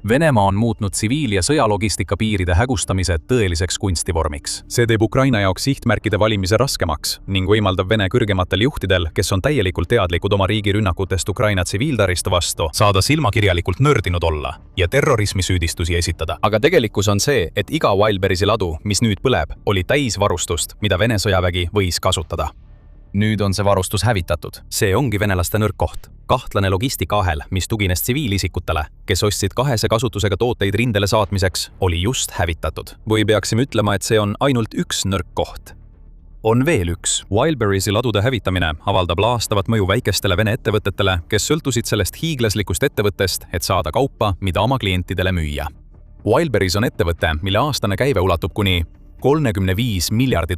[SPEAKER 1] Venemaa on muutnud tsiviil- ja sõjalogistika piiride hägustamise tõeliseks kunstivormiks. See teeb Ukraina jaoks sihtmärkide valimise raskemaks ning võimaldab Vene kõrgematel juhtidel, kes on täielikult teadlikud oma riigi rünnakutest Ukraina tsiviiltaristu vastu, saada silmakirjalikult nördinud olla ja terrorismi süüdistusi esitada. Aga tegelikkus on see, et iga Wildberriesi ladu, mis nüüd põleb, oli täis varustust, mida Vene sõjavägi võis kasutada. Nüüd on see varustus hävitatud. See ongi venelaste nõrk koht. Kahtlane logistikaahel, mis tugines tsiviilisikutele, kes ostsid kahese kasutusega tooteid rindele saatmiseks, oli just hävitatud. Või peaksime ütlema, et see on ainult üks nõrk koht. On veel üks. Wildberriesi ladude hävitamine avaldab laastavat mõju väikestele Vene ettevõtetele, kes sõltusid sellest hiiglaslikust ettevõttest, et saada kaupa, mida oma klientidele müüa. Wildberries on ettevõte, mille aastane käive ulatub kuni $35 miljardi,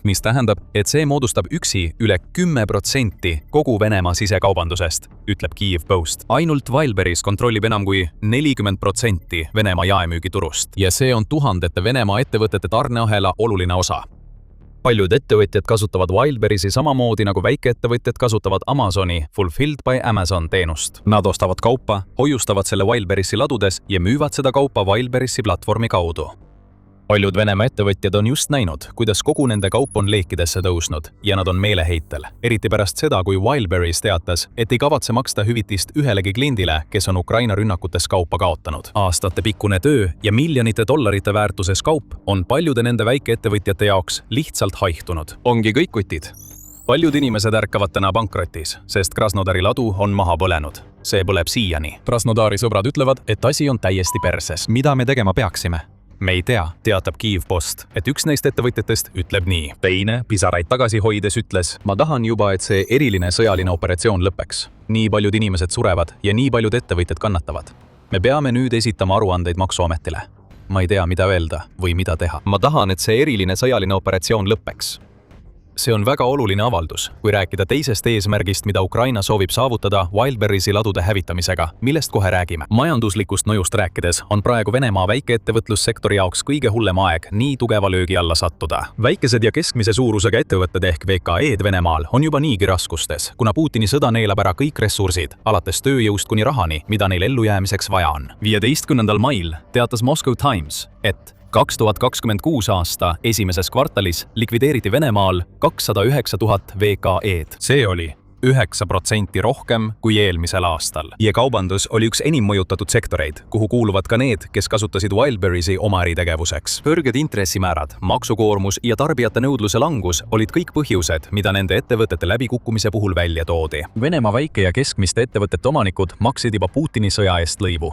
[SPEAKER 1] mis tähendab, et see moodustab üksi üle 10% kogu Venemaa sisekaubandusest, ütleb Kiev Post. Ainult Wildberries kontrollib enam kui 40% Venemaa jaemüügiturust ja see on tuhandete Venemaa ettevõtete tarneahela oluline osa. Paljud ettevõtjad kasutavad Wildberriesi samamoodi nagu väikeettevõtjad kasutavad Amazoni Fulfilled by Amazon teenust. Nad ostavad kaupa, hoiustavad selle Wildberriesi ladudes ja müüvad seda kaupa Wildberriesi platvormi kaudu. Paljud Venemaa ettevõtjad on just näinud, kuidas kogu nende kaup on leekidesse tõusnud ja nad on meeleheitel. Eriti pärast seda, kui Wildberries teatas, et ei kavatse maksta hüvitist ühelegi kliendile, kes on Ukraina rünnakutes kaupa kaotanud. Aastatepikkune töö ja miljonite dollarite väärtuses kaup on paljude nende väikeettevõtjate jaoks lihtsalt haihtunud. Ongi kõik kutid. Paljud inimesed ärkavad täna pankrotis, sest Krasnodari ladu on maha põlenud. See põleb siiani. Krasnodari sõbrad ütlevad, et asi on täiesti perses. Mida me tegema peaksime? Me ei tea, teatab Kiev Post, et üks neist ettevõtjatest ütleb nii. Teine, pisaraid tagasi hoides ütles, ma tahan juba, et see eriline sõjaline operatsioon lõpeks. Nii paljud inimesed surevad ja nii paljud ettevõtjad kannatavad.
[SPEAKER 2] me peame nüüd esitama aruandeid Maksuametile. Ma ei tea, mida öelda või mida teha.
[SPEAKER 1] Ma tahan, et see eriline sõjaline operatsioon lõppeks. See on väga oluline avaldus, kui rääkida teisest eesmärgist, mida Ukraina soovib saavutada Wildberriesi ladude hävitamisega, millest kohe räägime. Majanduslikust mõjust rääkides on praegu Venemaa väikeettevõtlussektori jaoks kõige hullem aeg nii tugeva löögi alla sattuda. Väikesed ja keskmise suurusega ettevõtted ehk VKE-d Venemaal on juba niigi raskustes, kuna Putini sõda neelab ära kõik ressursid, alates tööjõust kuni rahani, mida neil ellujäämiseks vaja on. 15. mail teatas Moscow Times, et 2026 aasta esimeses kvartalis likvideeriti Venemaal 209 000 VKE-d. See oli 9% rohkem kui eelmisel aastal. Ja kaubandus oli üks enim mõjutatud sektoreid, kuhu kuuluvad ka need, kes kasutasid Wildberriesi oma äritegevuseks. Kõrged intressimäärad, maksukoormus ja tarbijate nõudluse langus olid kõik põhjused, mida nende ettevõtete läbikukkumise puhul välja toodi. Venemaa väike- ja keskmiste ettevõtete omanikud maksid juba Putini sõja eest lõivu.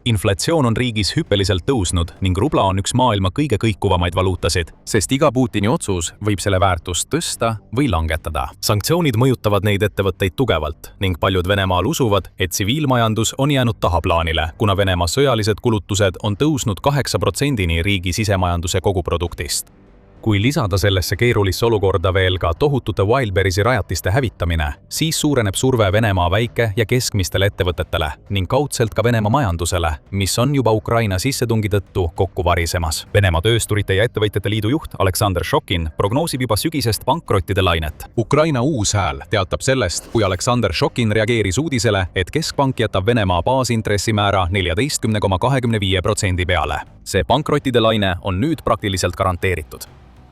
[SPEAKER 1] Inflatsioon on riigis hüppeliselt tõusnud ning rubla on üks maailma kõige kõikuvamaid valuutasid, sest iga Putini otsus võib selle väärtust tõsta või langetada. Sanktsioonid mõjutavad neid ettevõtteid tugevalt ning paljud Venemaal usuvad, et tsiviilmajandus on jäänud tahaplaanile, kuna Venemaa sõjalised kulutused on tõusnud 8%-ni riigi sisemajanduse koguproduktist. Kui lisada sellesse keerulisse olukorda veel ka tohutute Wildberriesi rajatiste hävitamine, siis suureneb surve Venemaa väike- ja keskmistele ettevõtetele ning kaudselt ka Venemaa majandusele, mis on juba Ukraina sissetungi tõttu kokku varisemas. Venemaa Töösturite ja Ettevõtjate Liidu juht Aleksandr Šokin prognoosib juba sügisest pankrottide lainet. Ukraina Uus Hääl teatab sellest, kui Aleksandr Šokin reageeris uudisele, et keskpank jätab Venemaa baasintressimäära 14,25% peale. See pankrottide laine on nüüd praktiliselt garanteeritud.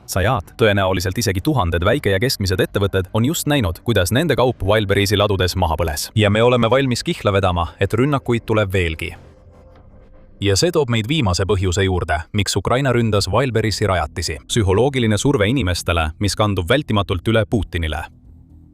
[SPEAKER 1] Sajad, tõenäoliselt isegi tuhanded väike- ja keskmised ettevõtted on just näinud, kuidas nende kaup Wildberriesi ladudes maha põles. Ja me oleme valmis kihla vedama, et rünnakuid tuleb veelgi. Ja see toob meid viimase põhjuse juurde, miks Ukraina ründas Wildberriesi rajatisi. Psühholoogiline surve inimestele, mis kandub vältimatult üle Putinile.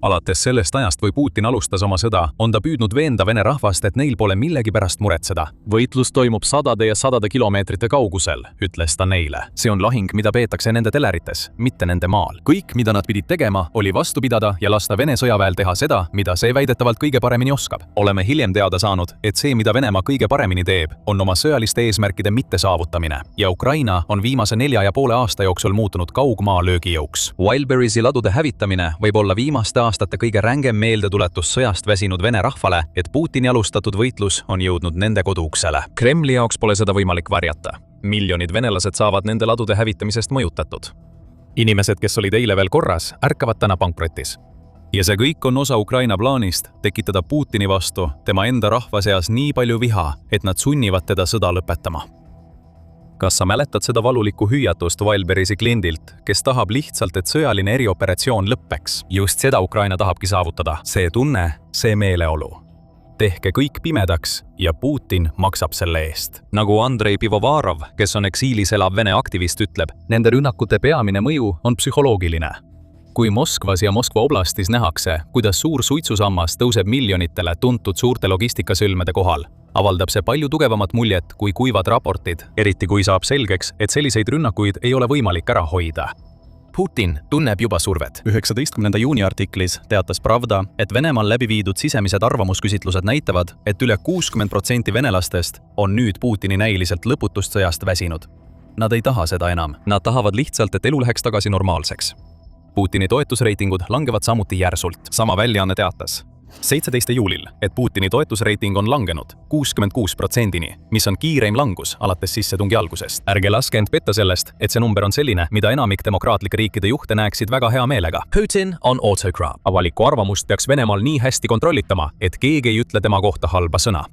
[SPEAKER 1] Alates sellest ajast, kui Putin alustas oma sõda, on ta püüdnud veenda Vene rahvast, et neil pole millegi pärast muretseda. Võitlus toimub sadade ja sadade kilomeetrite kaugusel, ütles ta neile. See on lahing, mida peetakse nende telerites, mitte nende maal. Kõik, mida nad pidid tegema, oli vastu pidada ja lasta Vene sõjaväel teha seda, mida see väidetavalt kõige paremini oskab. Oleme hiljem teada saanud, et see, mida Venemaa kõige paremini teeb, on oma sõjaliste eesmärkide mittesaavutamine. Ja Ukraina on viimase 4,5 aasta jooksul muutunud kaugmaa löögijõuks. Wildberriesi ladude hävitamine võib olla viimaste aastate kõige rängem meeldetuletus sõjast väsinud Vene rahvale, et Putini alustatud võitlus on jõudnud nende koduuksele. Kremli jaoks pole seda võimalik varjata. Miljonid venelased saavad nende ladude hävitamisest mõjutatud. Inimesed, kes olid eile veel korras, ärkavad täna pankrotis. Ja see kõik on osa Ukraina plaanist tekitada Putini vastu tema enda rahva seas nii palju viha, et nad sunnivad teda sõda lõpetama. Kas sa mäletad seda valulikku hüüatust Wildberriesi kliendilt, kes tahab lihtsalt, et sõjaline erioperatsioon lõppeks? Just seda Ukraina tahabki saavutada. See tunne, see meeleolu. Tehke kõik pimedaks ja Putin maksab selle eest. Nagu Andrei Pivovarov, kes on eksiilis elav Vene aktivist, ütleb, nende rünnakute peamine mõju on psühholoogiline. Kui Moskvas ja Moskva oblastis nähakse, kuidas suur suitsusammas tõuseb miljonitele tuntud suurte logistikasõlmede kohal, avaldab see palju tugevamat muljet kui kuivad raportid, eriti kui saab selgeks, et selliseid rünnakuid ei ole võimalik ära hoida. Putin tunneb juba survet. 19. juuni artiklis teatas Pravda, et Venemaal läbi viidud sisemised arvamusküsitlused näitavad, et üle 60% venelastest on nüüd Putini näiliselt lõputust sõjast väsinud. Nad ei taha seda enam. Nad tahavad lihtsalt, et elu läheks tagasi normaalseks. Putini toetusreitingud langevad samuti järsult. Sama väljaanne teatas 17. juulil, et Putini toetusreiting on langenud 66%-ni, mis on kiireim langus alates sissetungi algusest. Ärge laske end petta sellest, et see number on selline, mida enamik demokraatlike riikide juhte näeksid väga hea meelega. Putin on autokraat. Avalikku arvamust peaks Venemaal nii hästi kontrollitama, et keegi ei ütle tema kohta halba sõna.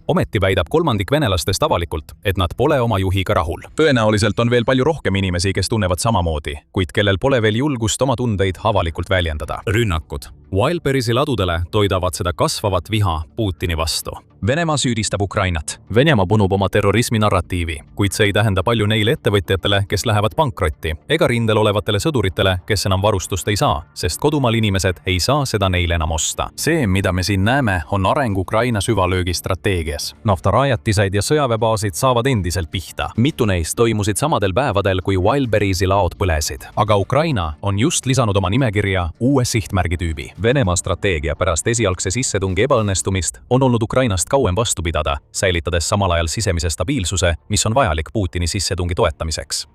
[SPEAKER 1] Ometi väidab kolmandik venelastest avalikult, et nad pole oma juhiga rahul. Tõenäoliselt on veel palju rohkem inimesi, kes tunnevad samamoodi, kuid kellel pole veel julgust oma tundeid avalikult väljendada. Rünnakud. Wildberriesi ladudele toidavad seda kasvavat viha Putini vastu. Venemaa süüdistab Ukrainat. Venemaa punub oma terrorismi narratiivi, kuid see ei tähenda palju neile ettevõtjatele, kes lähevad pankrotti, ega rindel olevatele sõduritele, kes enam varustust ei saa, sest kodumaal inimesed ei saa seda neile enam osta. See, mida me siin näeme, on areng Ukraina süvalöögi strateegias. Naftarajatised ja sõjaväebaasid saavad endiselt pihta. Mitu neist toimusid samadel päevadel, kui Wildberriesi laod põlesid. Aga Ukraina on just lisanud oma nimekirja uue sihtmärgitüübi. Venemaa strateegia pärast esialgse sissetungi ebaõnnestumist on olnud Ukrainast kauem vastu pidada, säilitades samal ajal sisemise stabiilsuse, mis on vajalik Putini sissetungi toetamiseks.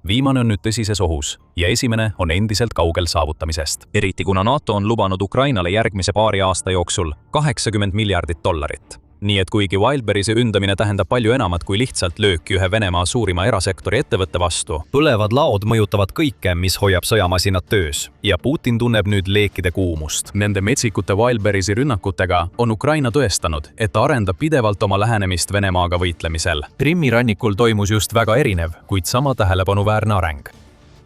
[SPEAKER 1] Viimane on nüüd tõsises ohus ja esimene on endiselt kaugel saavutamisest.
[SPEAKER 2] Eriti kuna NATO on lubanud Ukrainale järgmise paari aasta jooksul $80 miljardit. Nii et kuigi Wildberry'se ündamine tähendab palju enamat kui lihtsalt lööki ühe Venemaa suurima erasektori ettevõtte vastu,
[SPEAKER 1] põlevad laod mõjutavad kõike, mis hoiab sõjamasinad töös ja Putin tunneb nüüd leekide kuumust. Nende metsikute Wildberry'si rünnakutega on Ukraina tõestanud, et ta arendab pidevalt oma lähenemist Venemaaga võitlemisel.
[SPEAKER 2] Krimmi rannikul toimus just väga erinev, kuid sama tähelepanuväärne areng.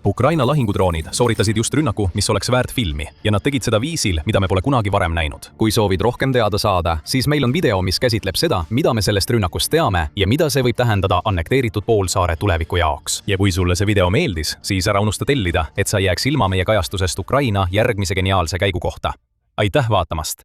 [SPEAKER 1] Ukraina lahingudroonid sooritasid just rünnaku, mis oleks väärt filmi, ja nad tegid seda viisil, mida me pole kunagi varem näinud. Kui soovid rohkem teada saada, siis meil on video, mis käsitleb seda, mida me sellest rünnakust teame ja mida see võib tähendada annekteeritud poolsaare tuleviku jaoks. Ja kui sulle see video meeldis, siis ära unusta tellida, et sa jääks ilma meie kajastusest Ukraina järgmise geniaalse käigu kohta. Aitäh vaatamast!